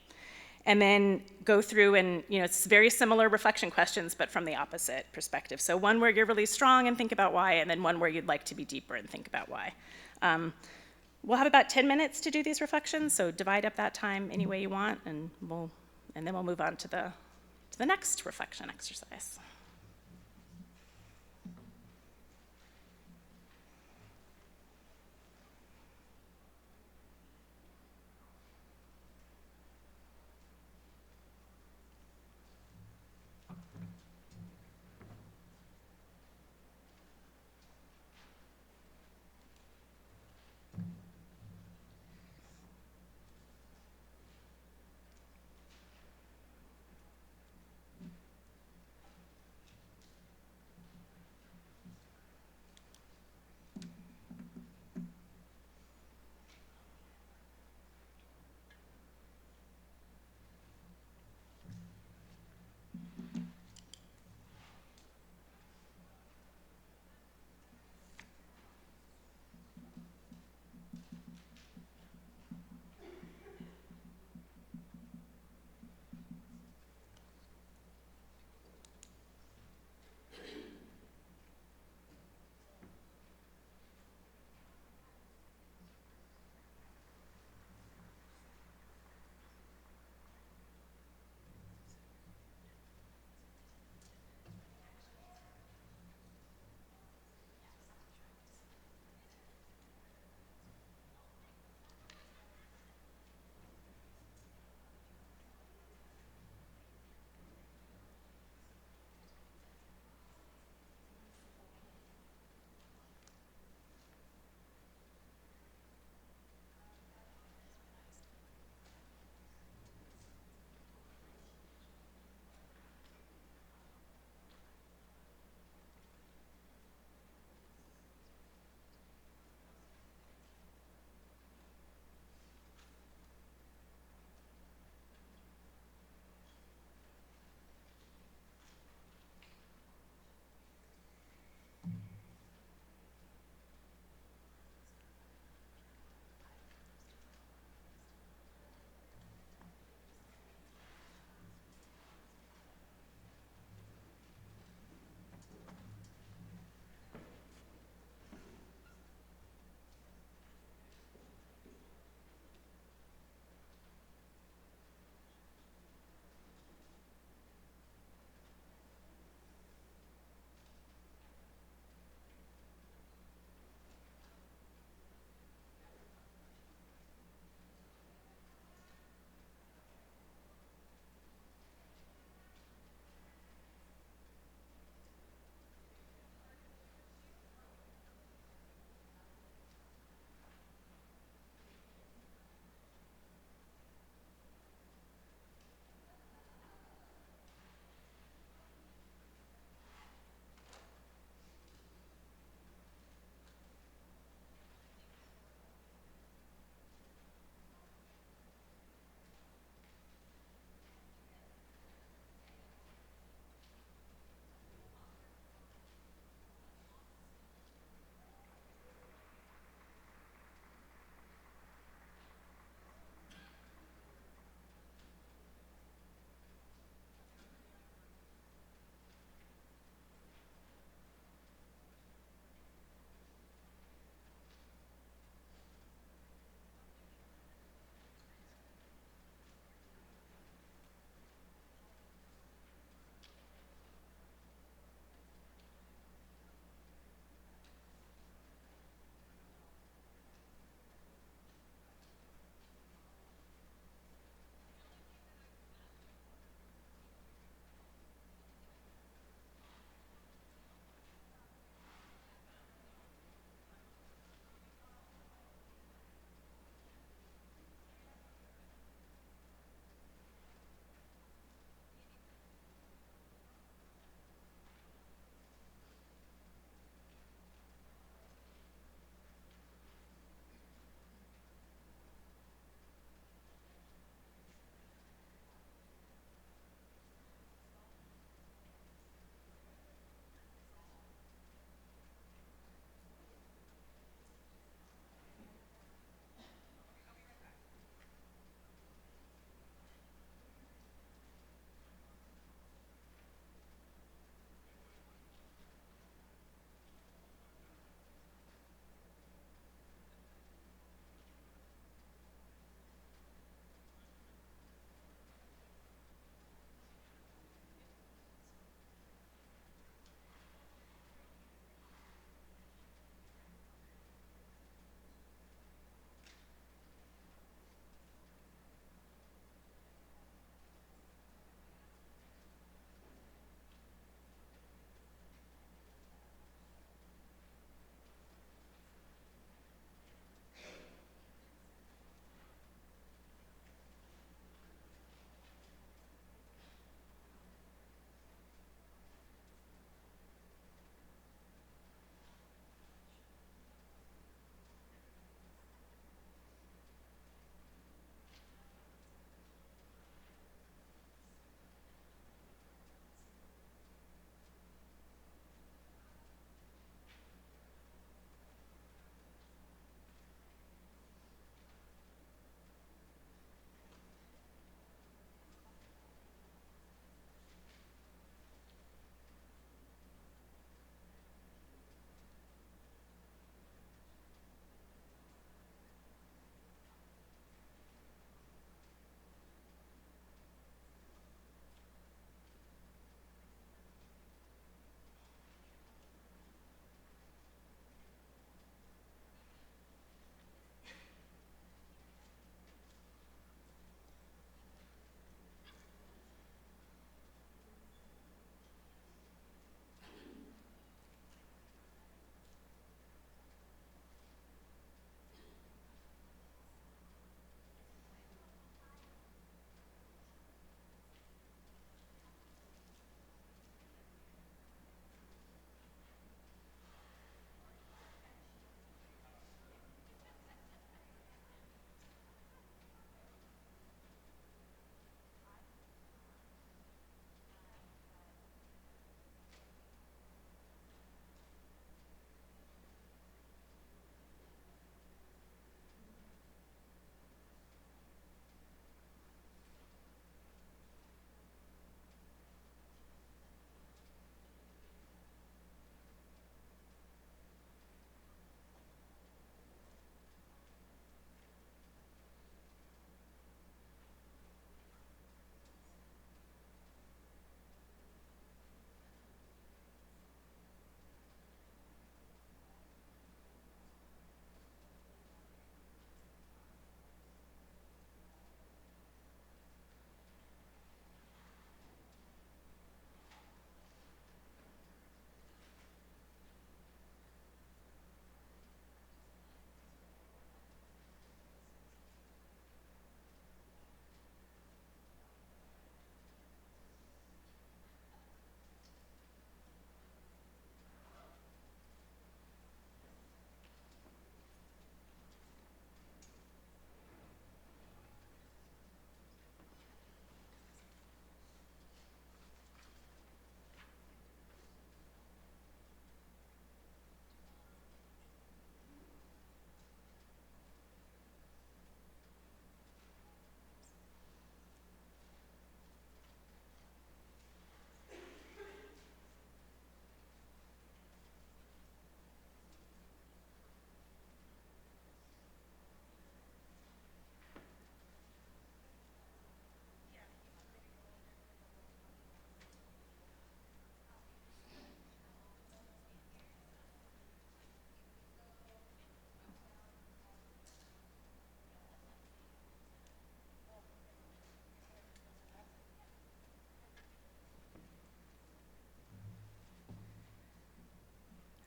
And then go through and, it's very similar reflection questions, but from the opposite perspective. So one where you're really strong and think about why, and then one where you'd like to be deeper and think about why. We'll have about 10 minutes to do these reflections, so divide up that time any way you want, and then we'll move on to the next reflection exercise.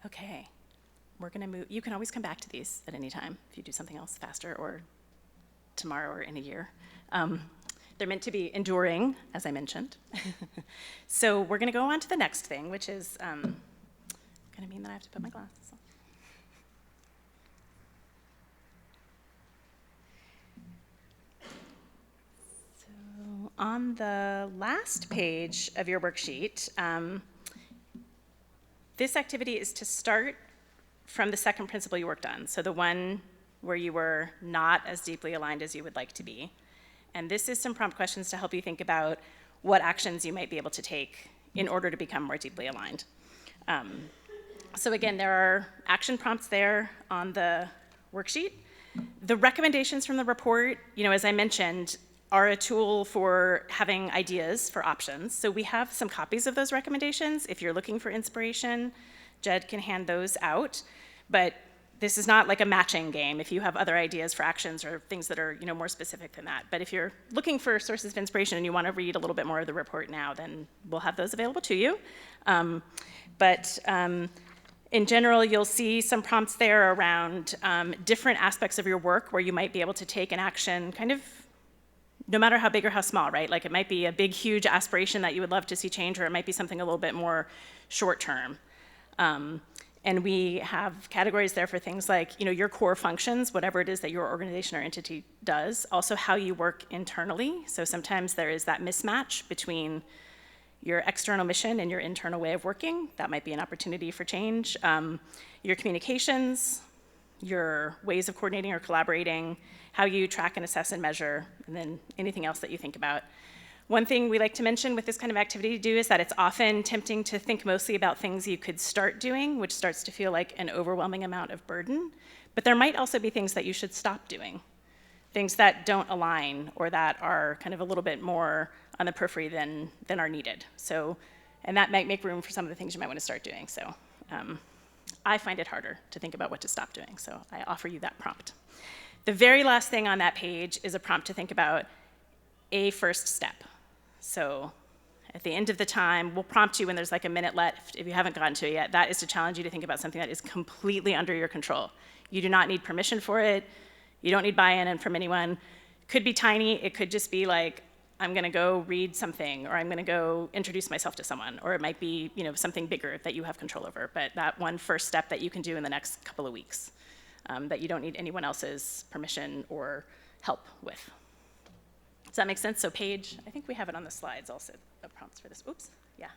Okay, we're gonna move, you can always come back to these at any time if you do something else faster or tomorrow or in a year. They're meant to be enduring, as I mentioned. So we're gonna go on to the next thing, which is gonna mean that I have to put my glasses on. So on the last page of your worksheet, this activity is to start from the second principle you worked on, so the one where you were not as deeply aligned as you would like to be. And this is some prompt questions to help you think about what actions you might be able to take in order to become more deeply aligned. So again, there are action prompts there on the worksheet. The recommendations from the report, as I mentioned, are a tool for having ideas for options. So we have some copies of those recommendations. If you're looking for inspiration, Jed can hand those out. But this is not like a matching game if you have other ideas for actions or things that are more specific than that. But if you're looking for sources of inspiration and you want to read a little bit more of the report now, then we'll have those available to you. In general, you'll see some prompts there around different aspects of your work where you might be able to take an action kind of no matter how big or how small, right? Like it might be a big, huge aspiration that you would love to see change, or it might be something a little bit more short term. And we have categories there for things like, your core functions, whatever it is that your organization or entity does, also how you work internally. So sometimes there is that mismatch between your external mission and your internal way of working. That might be an opportunity for change. Your communications, your ways of coordinating or collaborating, how you track and assess and measure, and then anything else that you think about. One thing we like to mention with this kind of activity to do is that it's often tempting to think mostly about things you could start doing, which starts to feel like an overwhelming amount of burden. But there might also be things that you should stop doing, things that don't align or that are kind of a little bit more on the periphery than are needed. So, and that might make room for some of the things you might want to start doing. So I find it harder to think about what to stop doing, so I offer you that prompt. The very last thing on that page is a prompt to think about a first step. So at the end of the time, we'll prompt you when there's like a minute left, if you haven't gotten to it yet. That is to challenge you to think about something that is completely under your control. You do not need permission for it. You don't need buy-in from anyone. It could be tiny. It could just be like, I'm gonna go read something, or I'm gonna go introduce myself to someone, or it might be something bigger that you have control over, but that one first step that you can do in the next couple of weeks, that you don't need anyone else's permission or help with. Does that make sense? So Paige, I think we have it on the slides also, the prompts for this. Oops, yeah,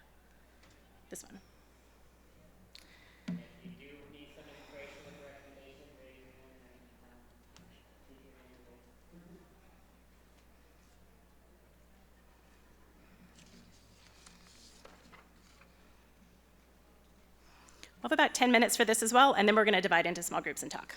this one. If you do need some inspiration with the recommendation, raise your hand and keep your hand raised. We'll have about 10 minutes for this as well, and then we're gonna divide into small groups and talk.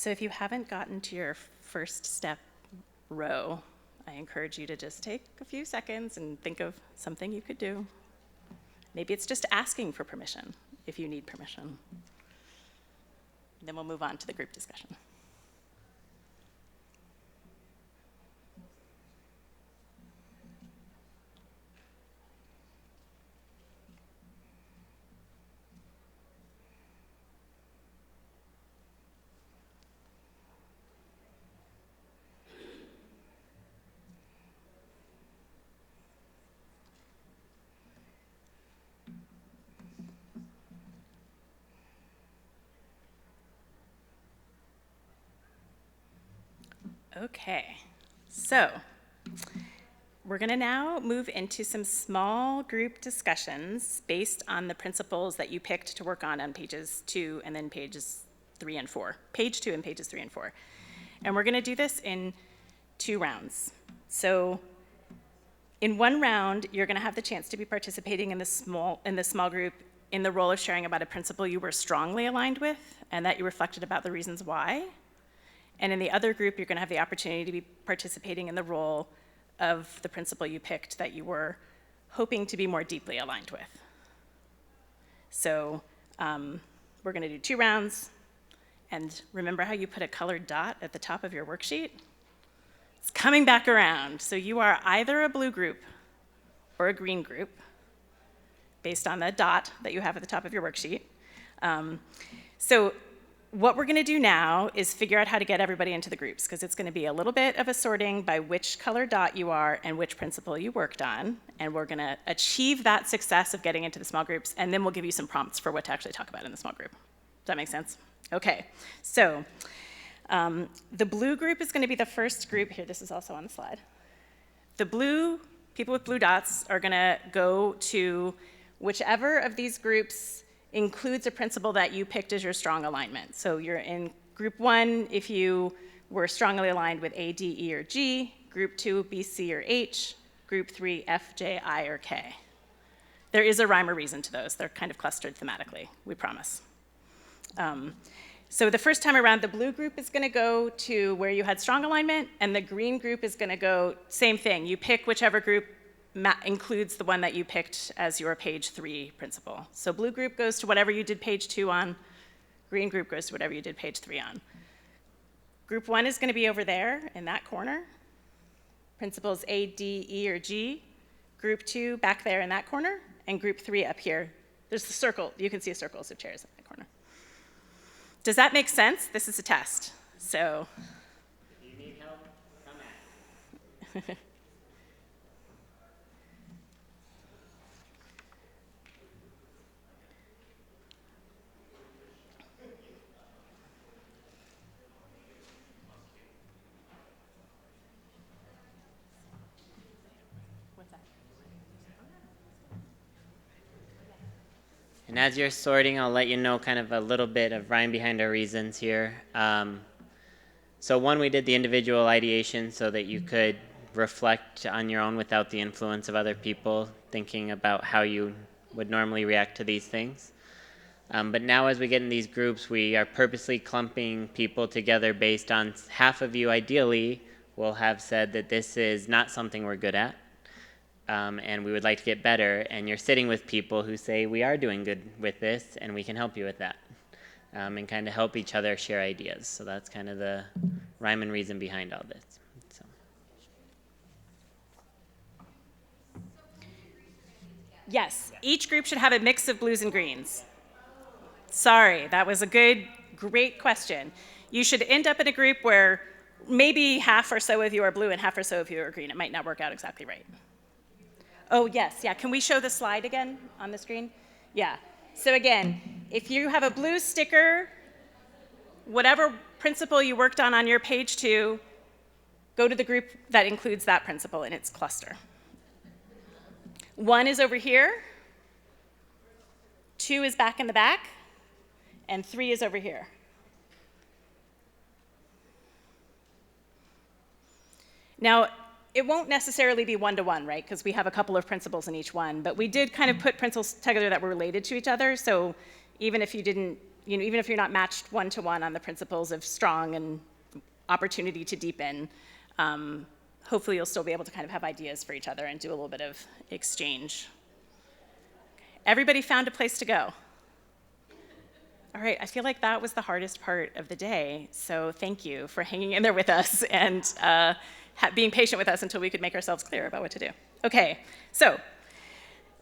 So if you haven't gotten to your first step row, I encourage you to just take a few seconds and think of something you could do. Maybe it's just asking for permission if you need permission. Then we'll move on to the group discussion. Okay, so we're going to now move into some small group discussions based on the principles that you picked to work on pages 2 and then pages 3 and 4. Page 2 and pages 3 and 4. And we're going to do this in 2 rounds. So in one round, you're going to have the chance to be participating in the small group in the role of sharing about a principle you were strongly aligned with and that you reflected about the reasons why. And in the other group, you're going to have the opportunity to be participating in the role of the principle you picked that you were hoping to be more deeply aligned with. So we're going to do 2 rounds. And remember how you put a colored dot at the top of your worksheet? It's coming back around. So you are either a blue group or a green group based on the dot that you have at the top of your worksheet. So what we're going to do now is figure out how to get everybody into the groups, because it's going to be a little bit of a sorting by which color dot you are and which principle you worked on. And we're going to achieve that success of getting into the small groups, and then we'll give you some prompts for what to actually talk about in the small group. Does that make sense? Okay, so the blue group is going to be the first group. Here, this is also on the slide. The blue, people with blue dots are going to go to whichever of these groups includes a principle that you picked as your strong alignment. So you're in group 1 if you were strongly aligned with A, D, E, or G, group 2, B, C, or H, group 3, F, J, I, or K. There is a rhyme or reason to those. They're kind of clustered thematically, we promise. So the first time around, the blue group is going to go to where you had strong alignment, and the green group is going to go, same thing. You pick whichever group includes the one that you picked as your page 3 principle. So blue group goes to whatever you did page 2 on, green group goes to whatever you did page 3 on. Group 1 is going to be over there in that corner. Principles A, D, E, or G. Group 2 back there in that corner, and group 3 up here. There's the circle. You can see a circle of chairs in that corner. Does that make sense? This is a test. So. If you need help, come at me. And as you're sorting, I'll let you know kind of a little bit of rhyme behind our reasons here. So one, we did the individual ideation so that you could reflect on your own without the influence of other people, thinking about how you would normally react to these things. But now as we get in these groups, we are purposely clumping people together based on half of you ideally will have said that this is not something we're good at. And we would like to get better, and you're sitting with people who say we are doing good with this and we can help you with that, and kind of help each other share ideas. So that's kind of the rhyme and reason behind all this. So. Yes, each group should have a mix of blues and greens. Sorry, that was a great question. You should end up in a group where maybe half or so of you are blue and half or so of you are green. It might not work out exactly right. Oh, yes, yeah. Can we show the slide again on the screen? Yeah. So again, if you have a blue sticker, whatever principle you worked on your page 2, go to the group that includes that principle in its cluster. 1 is over here, 2 is back in the back, and 3 is over here. Now, it won't necessarily be one-to-one, right? Because we have a couple of principles in each one, but we did kind of put principles together that were related to each other. So even if you didn't even if you're not matched one-to-one on the principles of strong and opportunity to deepen, hopefully you'll still be able to kind of have ideas for each other and do a little bit of exchange. Everybody found a place to go. All right, I feel like that was the hardest part of the day, so thank you for hanging in there with us and being patient with us until we could make ourselves clear about what to do. Okay, so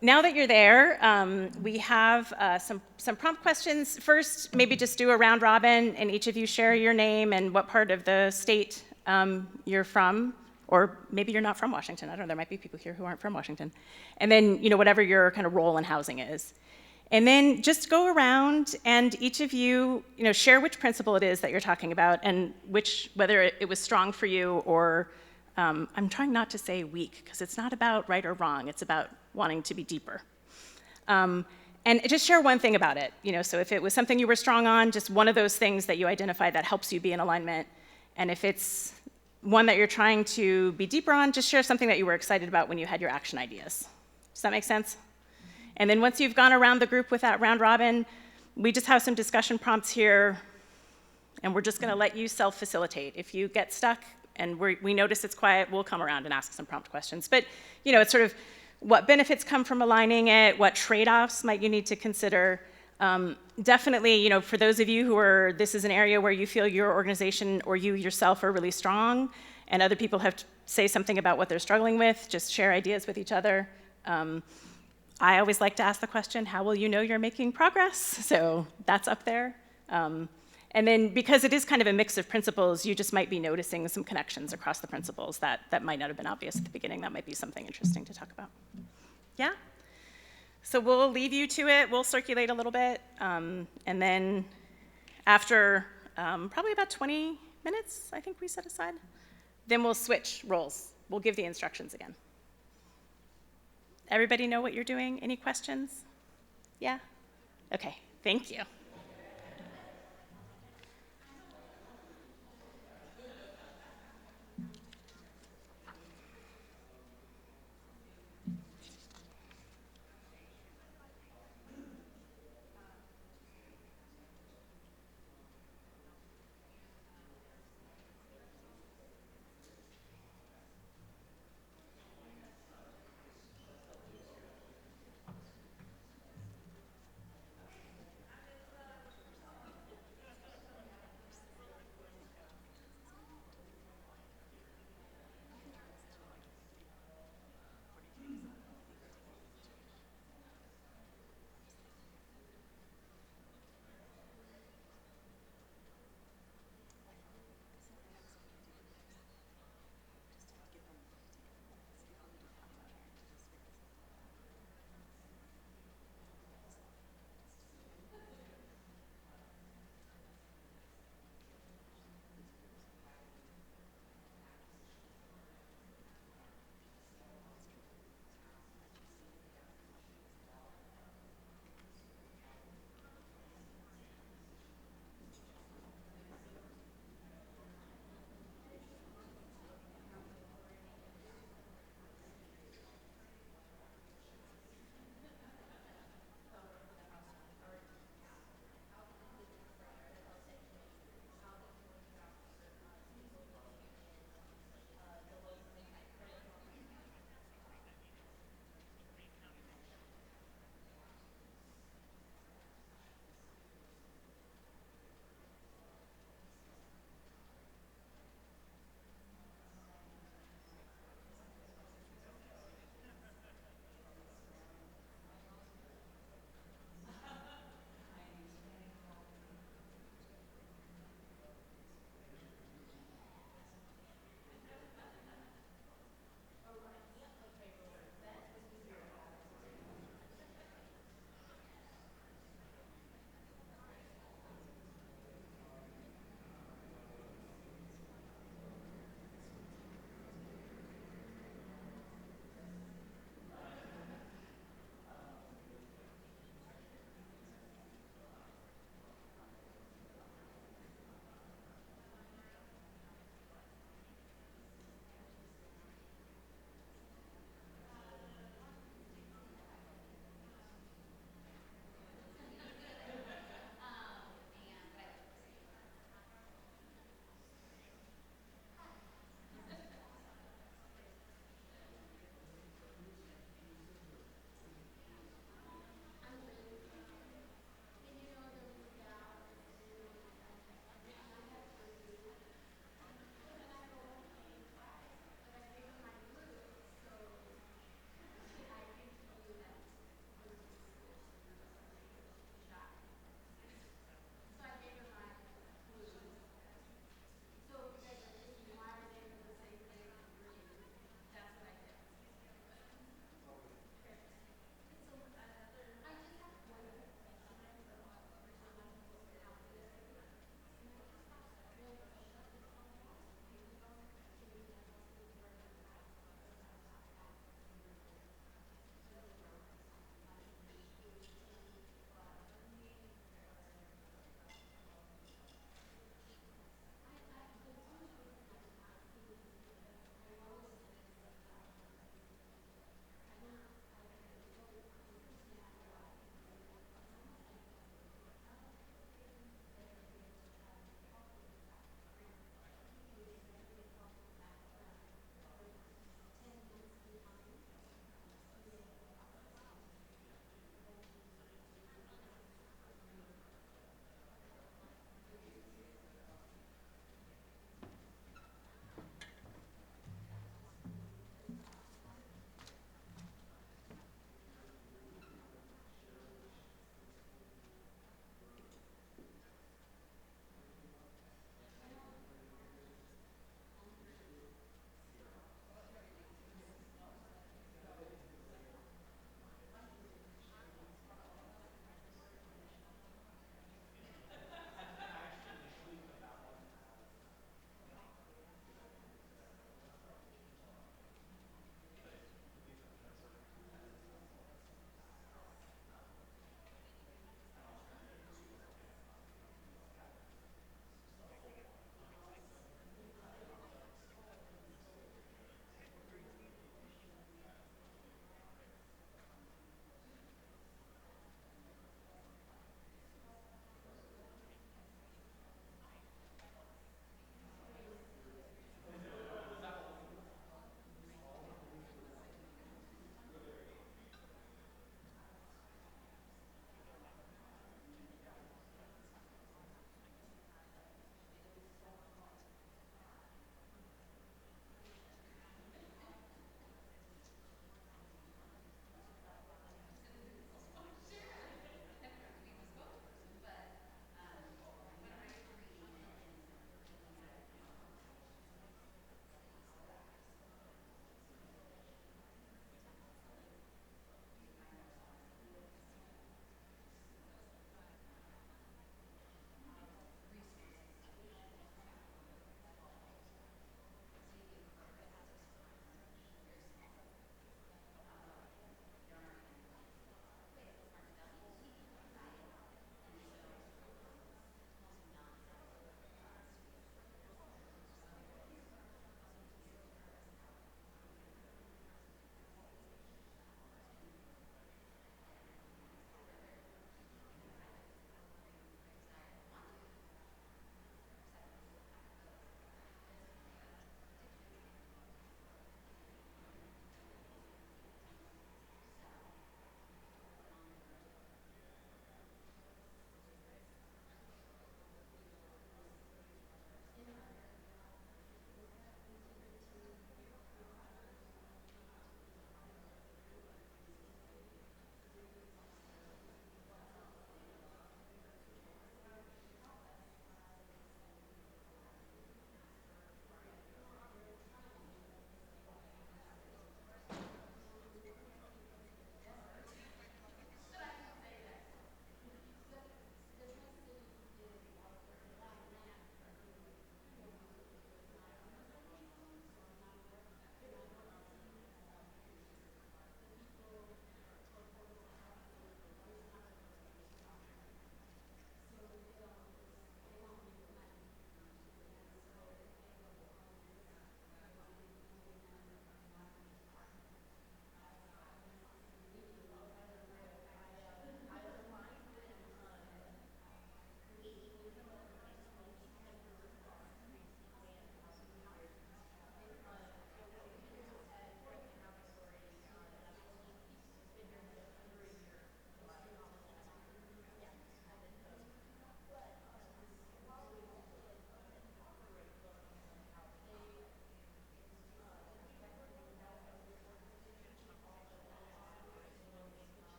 now that you're there, we have some prompt questions. First, maybe just do a round robin, and each of you share your name and what part of the state you're from, or maybe you're not from Washington. I don't know, there might be people here who aren't from Washington. And then, whatever your kind of role in housing is. And then just go around and each of you, share which principle it is that you're talking about and whether it was strong for you or, I'm trying not to say weak, because it's not about right or wrong, it's about wanting to be deeper. And just share one thing about it, so if it was something you were strong on, just one of those things that you identify that helps you be in alignment. And if it's one that you're trying to be deeper on, just share something that you were excited about when you had your action ideas. Does that make sense? And then once you've gone around the group with that round robin, we just have some discussion prompts here, and we're just gonna let you self-facilitate. If you get stuck and we notice it's quiet, we'll come around and ask some prompt questions. But it's sort of what benefits come from aligning it, what trade-offs might you need to consider. Definitely, for those of you who this is an area where you feel your organization or you yourself are really strong, and other people have to say something about what they're struggling with, just share ideas with each other. I always like to ask the question, how will you know you're making progress? So that's up there. And then because it is kind of a mix of principles, you just might be noticing some connections across the principles that might not have been obvious at the beginning. That might be something interesting to talk about. Yeah? So we'll leave you to it. We'll circulate a little bit. And then after probably about 20 minutes, I think we set aside, then we'll switch roles. We'll give the instructions again. Everybody know what you're doing? Any questions? Yeah? Okay, thank you.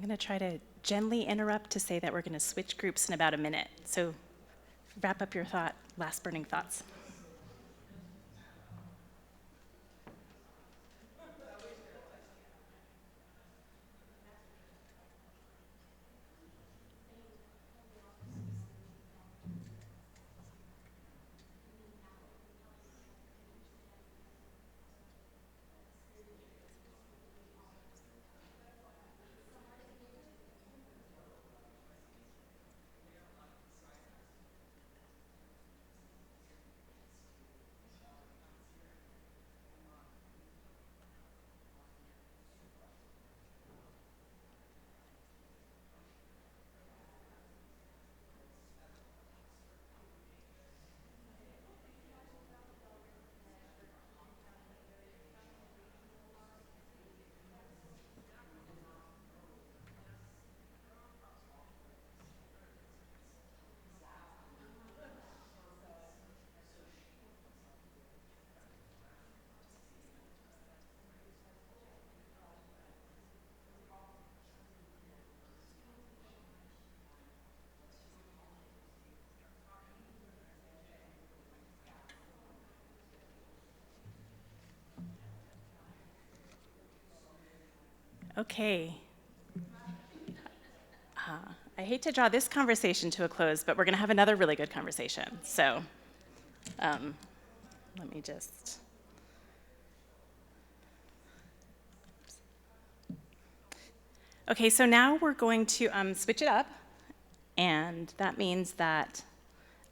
I'm going to try to gently interrupt to say that we're going to switch groups in about a minute. So wrap up your last burning thoughts. Okay. I hate to draw this conversation to a close, but we're going to have another really good conversation. So let me just. Okay, so now we're going to switch it up, and that means that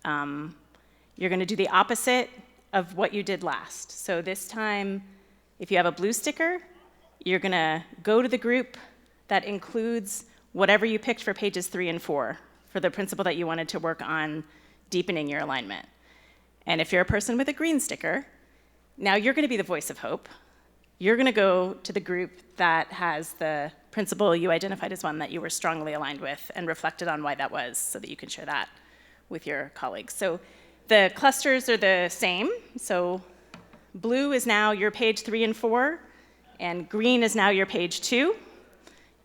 you're going to do the opposite of what you did last. So this time, if you have a blue sticker, you're going to go to the group that includes whatever you picked for pages 3 and 4 for the principle that you wanted to work on deepening your alignment. And if you're a person with a green sticker, now you're going to be the voice of hope. You're going to go to the group that has the principle you identified as one that you were strongly aligned with and reflected on why that was so that you can share that with your colleagues. So the clusters are the same. So blue is now your page 3 and 4, and green is now your page 2.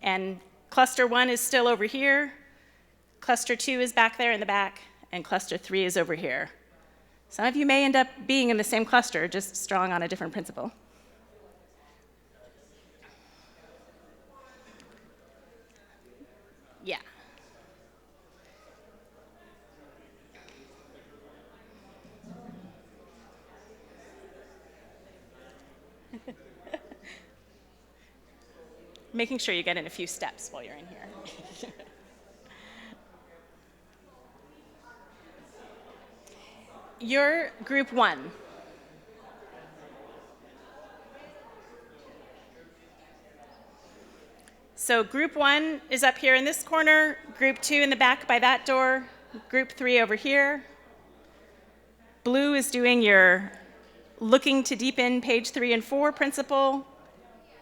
And cluster 1 is still over here. Cluster 2 is back there in the back, and cluster 3 is over here. Some of you may end up being in the same cluster, just strong on a different principle. Yeah. Making sure you get in a few steps while you're in here. You're group 1. So group 1 is up here in this corner, group 2 in the back by that door, group 3 over here. Blue is doing your looking to deepen page 3 and 4 principle,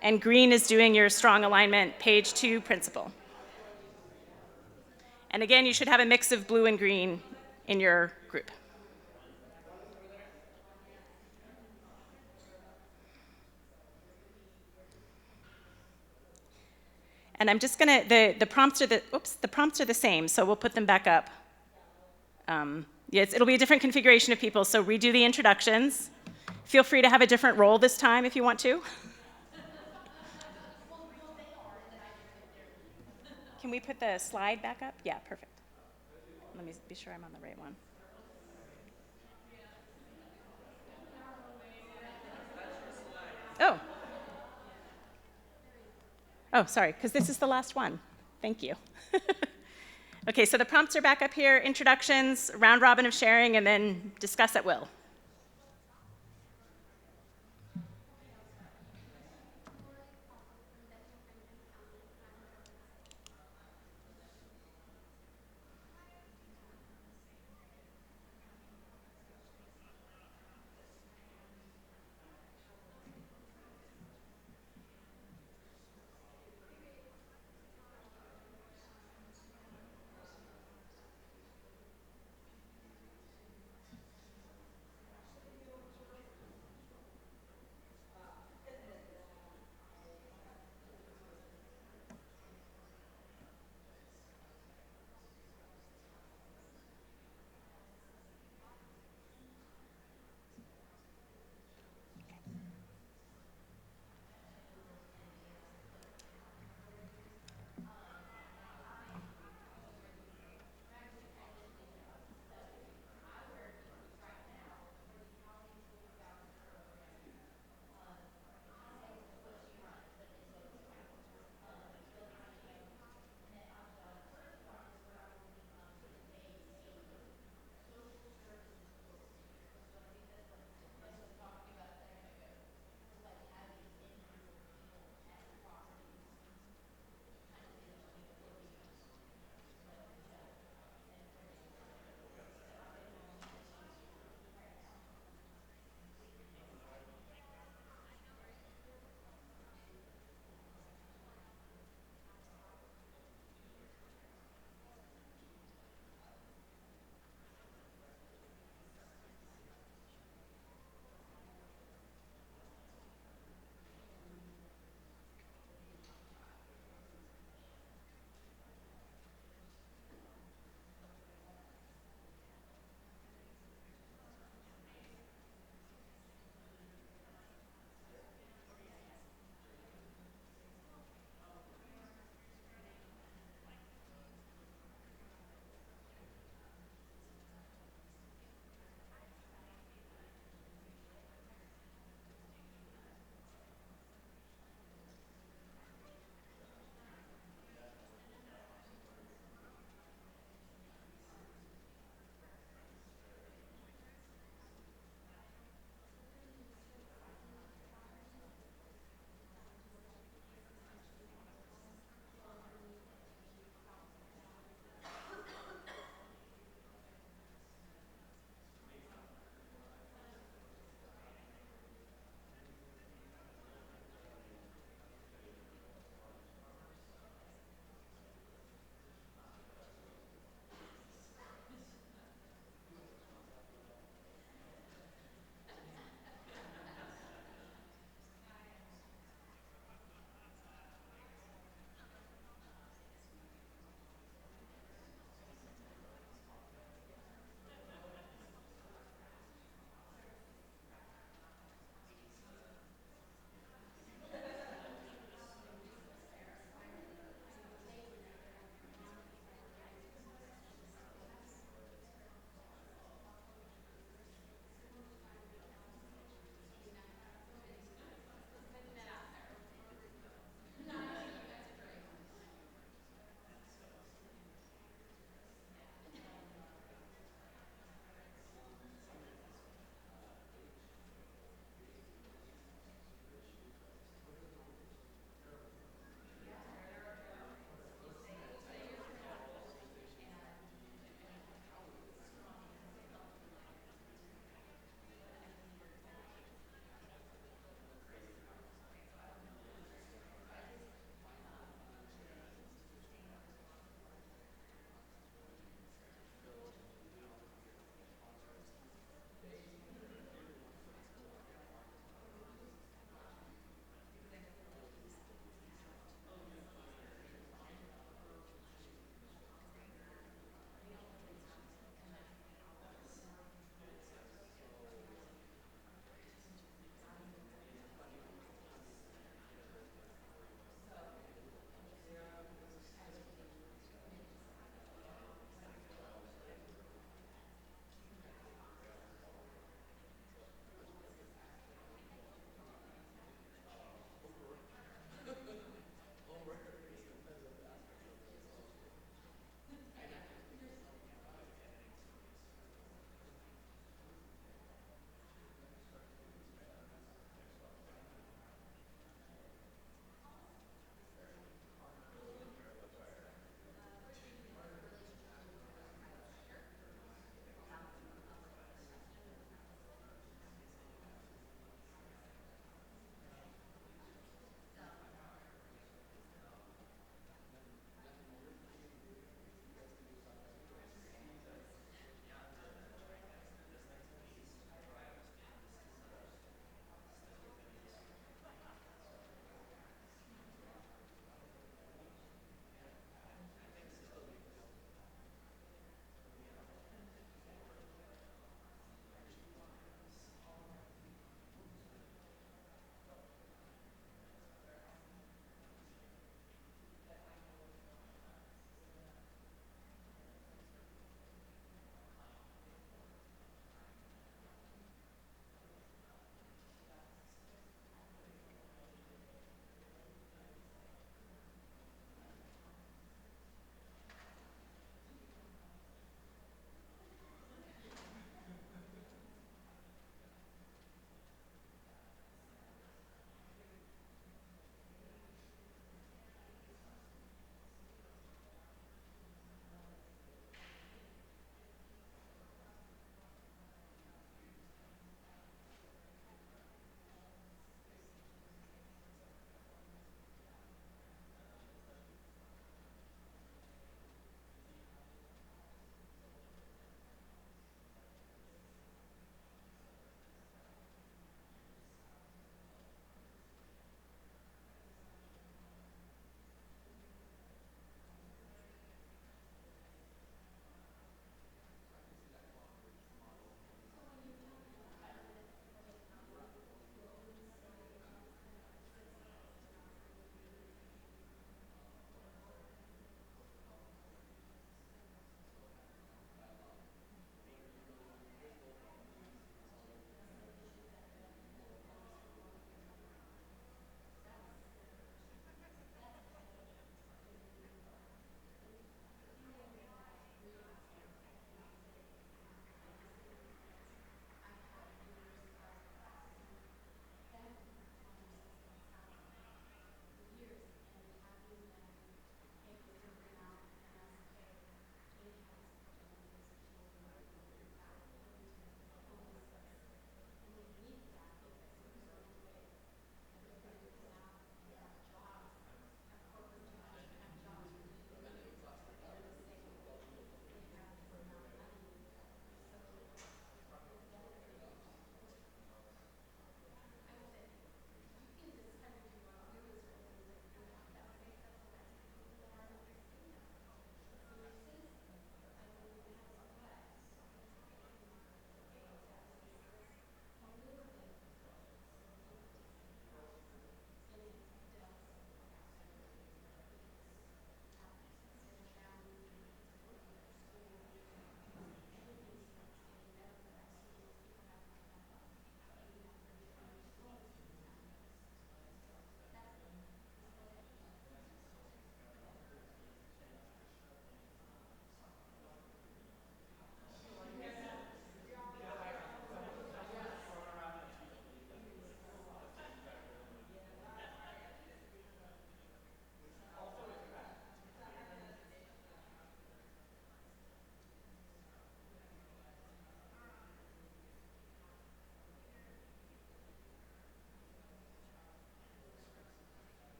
and green is doing your strong alignment page 2 principle. And again, you should have a mix of blue and green in your group. And I'm just gonna, the prompts are the same, so we'll put them back up. Yes, it'll be a different configuration of people, so redo the introductions. Feel free to have a different role this time if you want to. Can we put the slide back up? Yeah, perfect. Let me be sure I'm on the right one. Oh. Oh, sorry, because this is the last one. Thank you. Okay, so the prompts are back up here, introductions, round robin of sharing, and then discuss at will.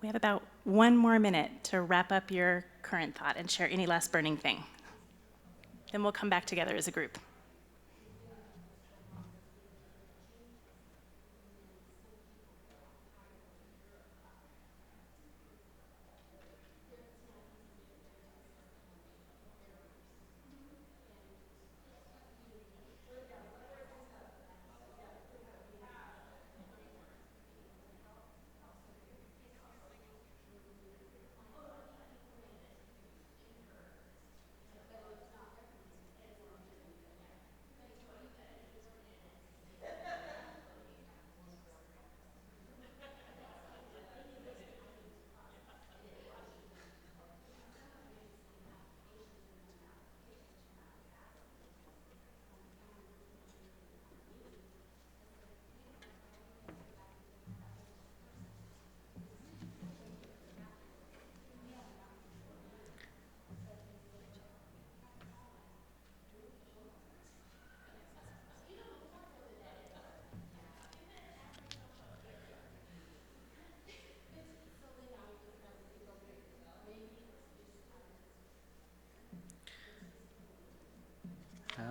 We have about 1 more minute to wrap up your current thought and share any last burning thing. Then we'll come back together as a group.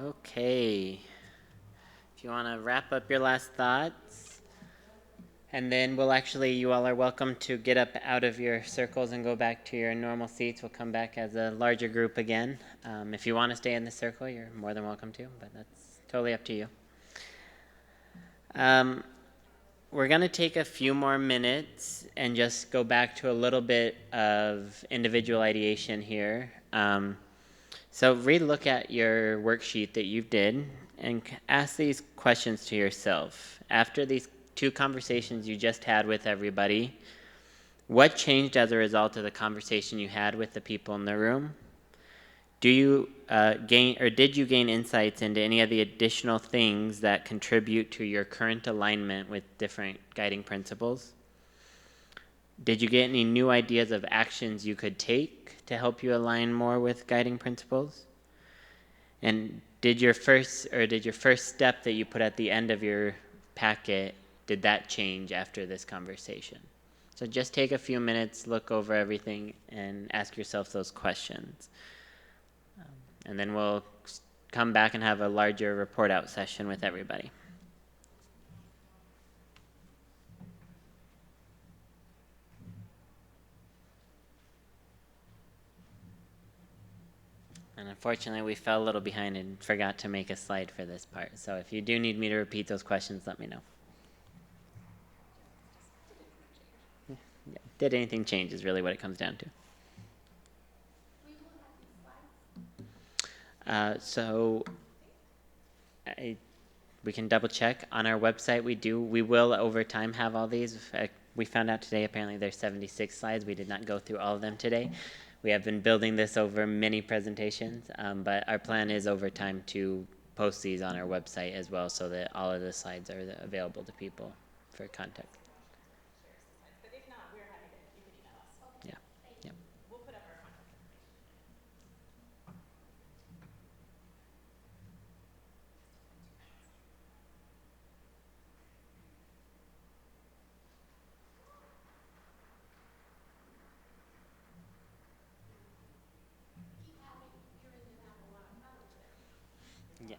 Okay. If you want to wrap up your last thoughts, and then you all are welcome to get up out of your circles and go back to your normal seats. We'll come back as a larger group again. If you want to stay in the circle, you're more than welcome to, but that's totally up to you. We're going to take a few more minutes and just go back to a little bit of individual ideation here. So relook at your worksheet that you did and ask these questions to yourself. After these 2 conversations you just had with everybody, what changed as a result of the conversation you had with the people in the room? Do you did you gain insights into any of the additional things that contribute to your current alignment with different guiding principles? Did you get any new ideas of actions you could take to help you align more with guiding principles? And did your first step that you put at the end of your packet, did that change after this conversation? So just take a few minutes, look over everything, and ask yourself those questions. And then we'll come back and have a larger report out session with everybody. And unfortunately, we fell a little behind and forgot to make a slide for this part. So if you do need me to repeat those questions, let me know. Yeah. Did anything change is really what it comes down to. We can double check on our website. We will over time have all these. We found out today apparently there's 76 slides. We did not go through all of them today. We have been building this over many presentations, but our plan is over time to post these on our website as well so that all of the slides are available to people for context. But if not, we're happy to, you can email us. Yeah. Yeah. We'll put up our contact Yes.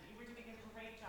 You were doing a great job.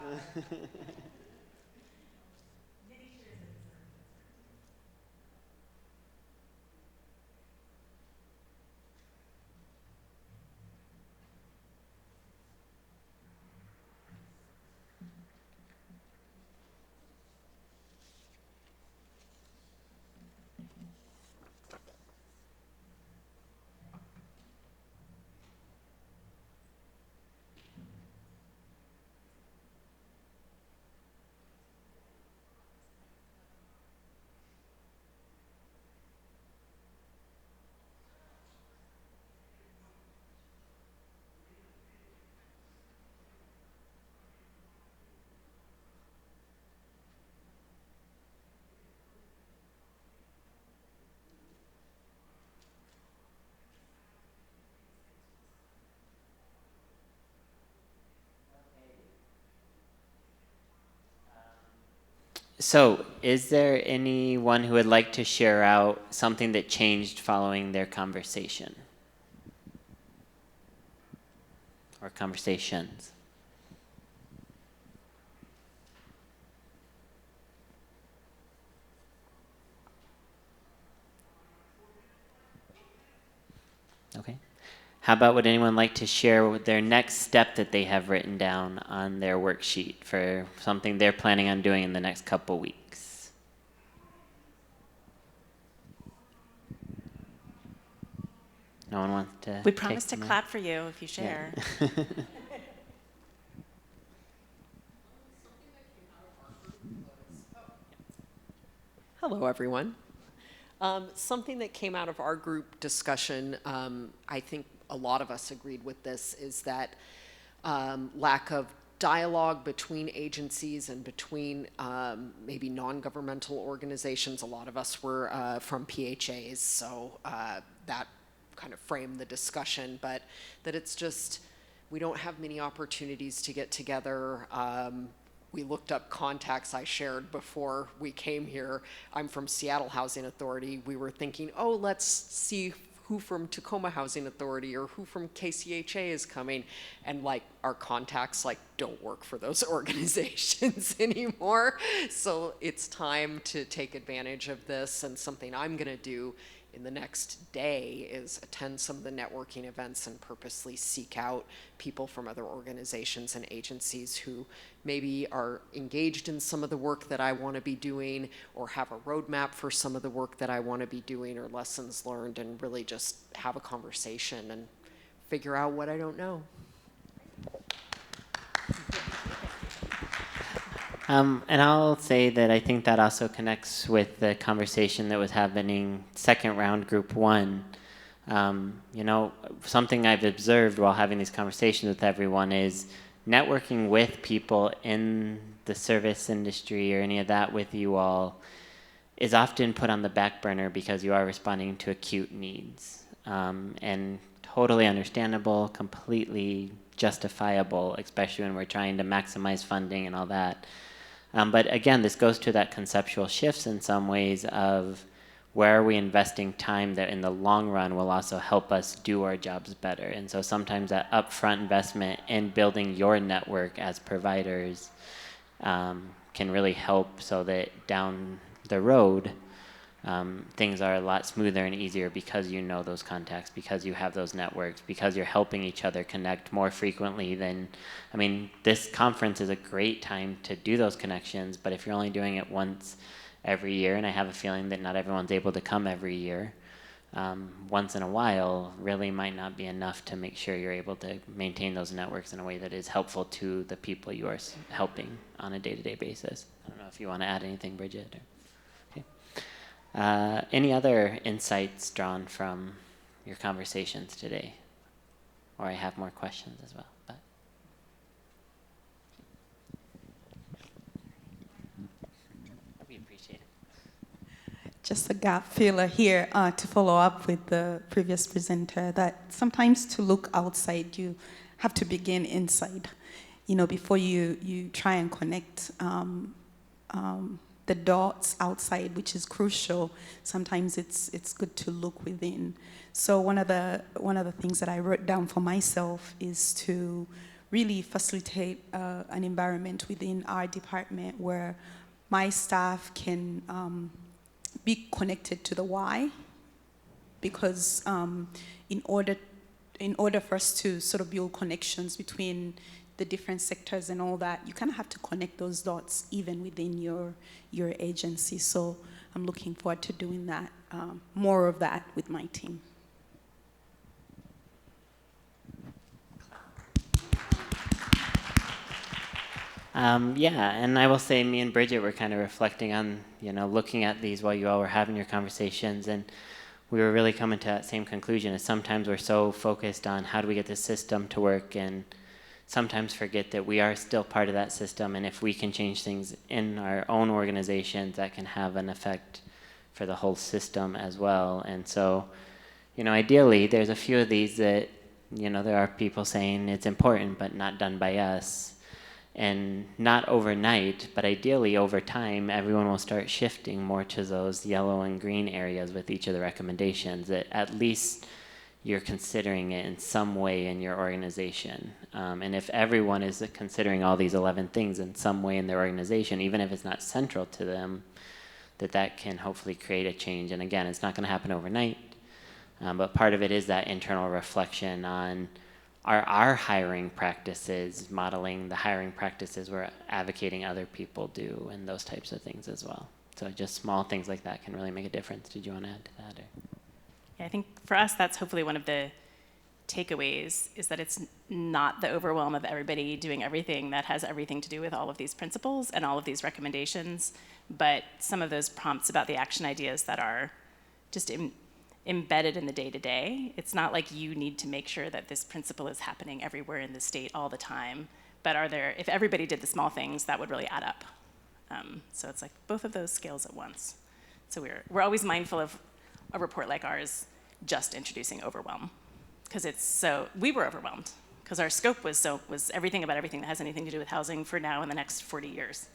So, is there anyone who would like to share out something that changed following their conversation? Or conversations? Okay. How about would anyone like to share their next step that they have written down on their worksheet for something they're planning on doing in the next couple weeks? No one wants to. We take promise to the mic? clap for you if you share. Yeah. Hello, everyone. Something that came out of our group discussion, I think a lot of us agreed with this, is that lack of dialogue between agencies and between maybe non-governmental organizations. A lot of us were from PHAs, so that kind of framed the discussion, but that it's just, we don't have many opportunities to get together. We looked up contacts I shared before we came here. I'm from Seattle Housing Authority. We were thinking, oh, let's see who from Tacoma Housing Authority or who from KCHA is coming. And like our contacts like don't work for those organizations anymore. So it's time to take advantage of this, and something I'm gonna do in the next day is attend some of the networking events and purposely seek out people from other organizations and agencies who maybe are engaged in some of the work that I want to be doing, or have a roadmap for some of the work that I want to be doing, or lessons learned, and really just have a conversation and figure out what I don't know. And I'll say that I think that also connects with the conversation that was happening second round, group one. You know, something I've observed while having these conversations with everyone is networking with people in the service industry or any of that with you all is often put on the back burner because you are responding to acute needs. And totally understandable, completely justifiable, especially when we're trying to maximize funding and all that. But again, this goes to that conceptual shifts in some ways of where are we investing time that in the long run will also help us do our jobs better. And so sometimes that upfront investment in building your network as providers can really help so that down the road, things are a lot smoother and easier because you know those contacts, because you have those networks, because you're helping each other connect more frequently than, I mean, this conference is a great time to do those connections, but if you're only doing it once every year, and I have a feeling that not everyone's able to come every year, once in a while really might not be enough to make sure you're able to maintain those networks in a way that is helpful to the people you are helping on a day-to-day basis. I don't know if you want to add anything, Bridget. Any other insights drawn from your conversations today? Or I have more questions as well. But we appreciate it. Just a gap filler here to follow up with the previous presenter, that sometimes to look outside, you have to begin inside, you know, before you try and connect the dots outside, which is crucial. Sometimes it's good to look within. So one of the things that I wrote down for myself is to really facilitate an environment within our department where my staff can be connected to the why, because in order for us to sort of build connections between the different sectors and all that, you kind of have to connect those dots even within your agency. So I'm looking forward to doing that, more of that with my team. Yeah, and I will say me and Bridget were kind of reflecting on, you know, looking at these while you all were having your conversations, and we were really coming to that same conclusion, is sometimes we're so focused on how do we get this system to work, and sometimes forget that we are still part of that system, and if we can change things in our own organizations, that can have an effect for the whole system as well. And so, you know, ideally, there's a few of these that, you know, there are people saying it's important but not done by us. And not overnight, but ideally over time, everyone will start shifting more to those yellow and green areas with each of the recommendations, that at least you're considering it in some way in your organization. And if everyone is considering all these 11 things in some way in their organization, even if it's not central to them, that can hopefully create a change. And again, it's not going to happen overnight, but part of it is that internal reflection on our hiring practices, modeling the hiring practices we're advocating other people do, and those types of things as well. So just small things like that can really make a difference. Did you want to add to that? Or? Yeah, I think for us, that's hopefully one of the takeaways, is that it's not the overwhelm of everybody doing everything that has everything to do with all of these principles and all of these recommendations, but some of those prompts about the action ideas that are just embedded in the day-to-day. It's not like you need to make sure that this principle is happening everywhere in the state all the time, but if everybody did the small things, that would really add up. So it's like both of those scales at once. So we're always mindful of a report like ours just introducing overwhelm, because we were overwhelmed because our scope was everything about everything that has anything to do with housing for now and the next 40 years.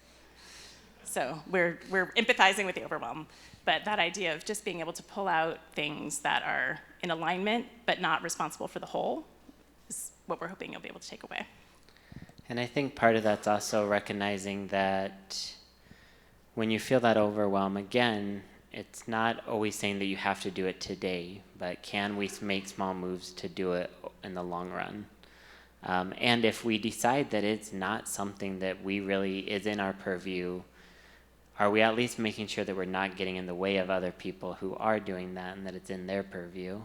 So we're empathizing with the overwhelm, but that idea of just being able to pull out things that are in alignment but not responsible for the whole is what we're hoping you'll be able to take away. And I think part of that's also recognizing that when you feel that overwhelm, again, it's not always saying that you have to do it today, but can we make small moves to do it in the long run? And if we decide that it's not something that we really is in our purview, are we at least making sure that we're not getting in the way of other people who are doing that and that it's in their purview?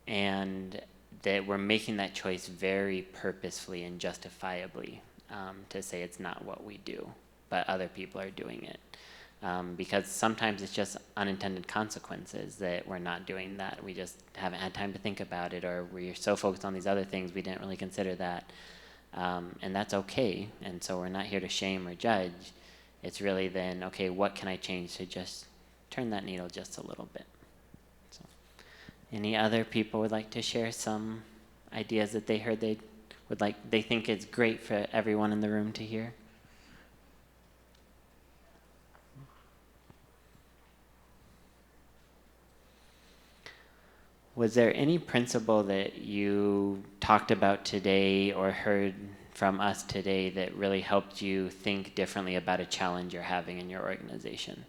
And that we're making that choice very purposefully and justifiably to say it's not what we do, but other people are doing it. Because sometimes it's just unintended consequences that we're not doing that. We just haven't had time to think about it, or we're so focused on these other things we didn't really consider that. And that's okay. And so we're not here to shame or judge. It's really then, okay, what can I change to just turn that needle just a little bit? So, any other people would like to share some ideas that they heard they think it's great for everyone in the room to hear? Was there any principle that you talked about today or heard from us today that really helped you think differently about a challenge you're having in your organization?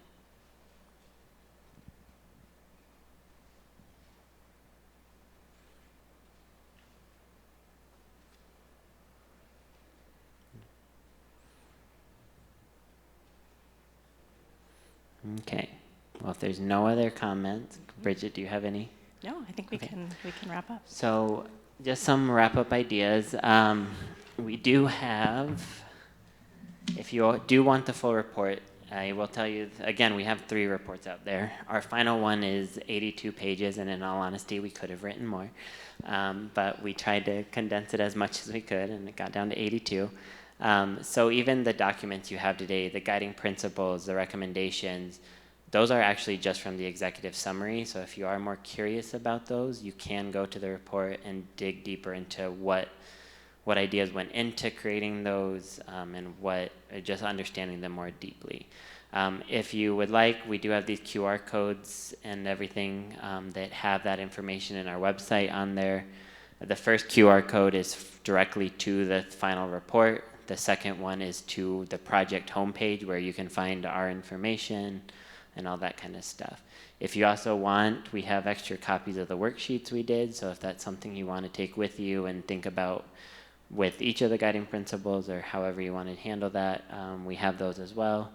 Okay. Well, if there's no other comments, Bridget, do you have any? No, I think we can wrap up. So just some wrap-up ideas. We do have, if you do want the full report, I will tell you, again, we have 3 reports out there. Our final one is 82 pages, and in all honesty, we could have written more. But we tried to condense it as much as we could, and it got down to 82. So even the documents you have today, the guiding principles, the recommendations, those are actually just from the executive summary. So if you are more curious about those, you can go to the report and dig deeper into what ideas went into creating those, and just understanding them more deeply. If you would like, we do have these QR codes and everything that have that information in our website on there. The first QR code is directly to the final report. The second one is to the project homepage where you can find our information and all that kind of stuff. If you also want, we have extra copies of the worksheets we did, so if that's something you want to take with you and think about with each of the guiding principles or however you want to handle that, we have those as well.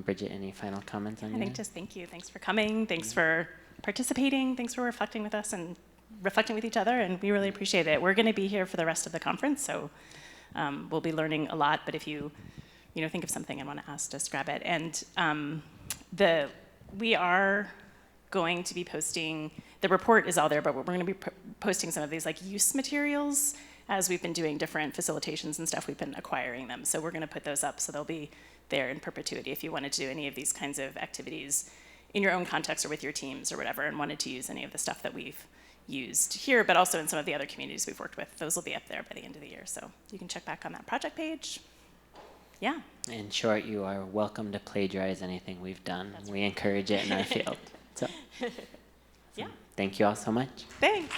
Bridget, any final comments on that? I think just thank you. Thanks for coming. Thanks for participating. Thanks for reflecting with us and reflecting with each other, and we really appreciate it. We're going to be here for the rest of the conference, so we'll be learning a lot, but if you think of something and want to ask, just grab it. And we are going to be posting, the report is all there, but we're going to be posting some of these use materials. As we've been doing different facilitations and stuff, we've been acquiring them. So we're going to put those up so they'll be there in perpetuity if you wanted to do any of these kinds of activities in your own context or with your teams or whatever, and wanted to use any of the stuff that we've used here, but also in some of the other communities we've worked with. Those will be up there by the end of the year. So you can check back on that project page. Yeah. In short, you are welcome to plagiarize anything we've done. We encourage it in our field. So, Yeah. thank you all so much. Thanks.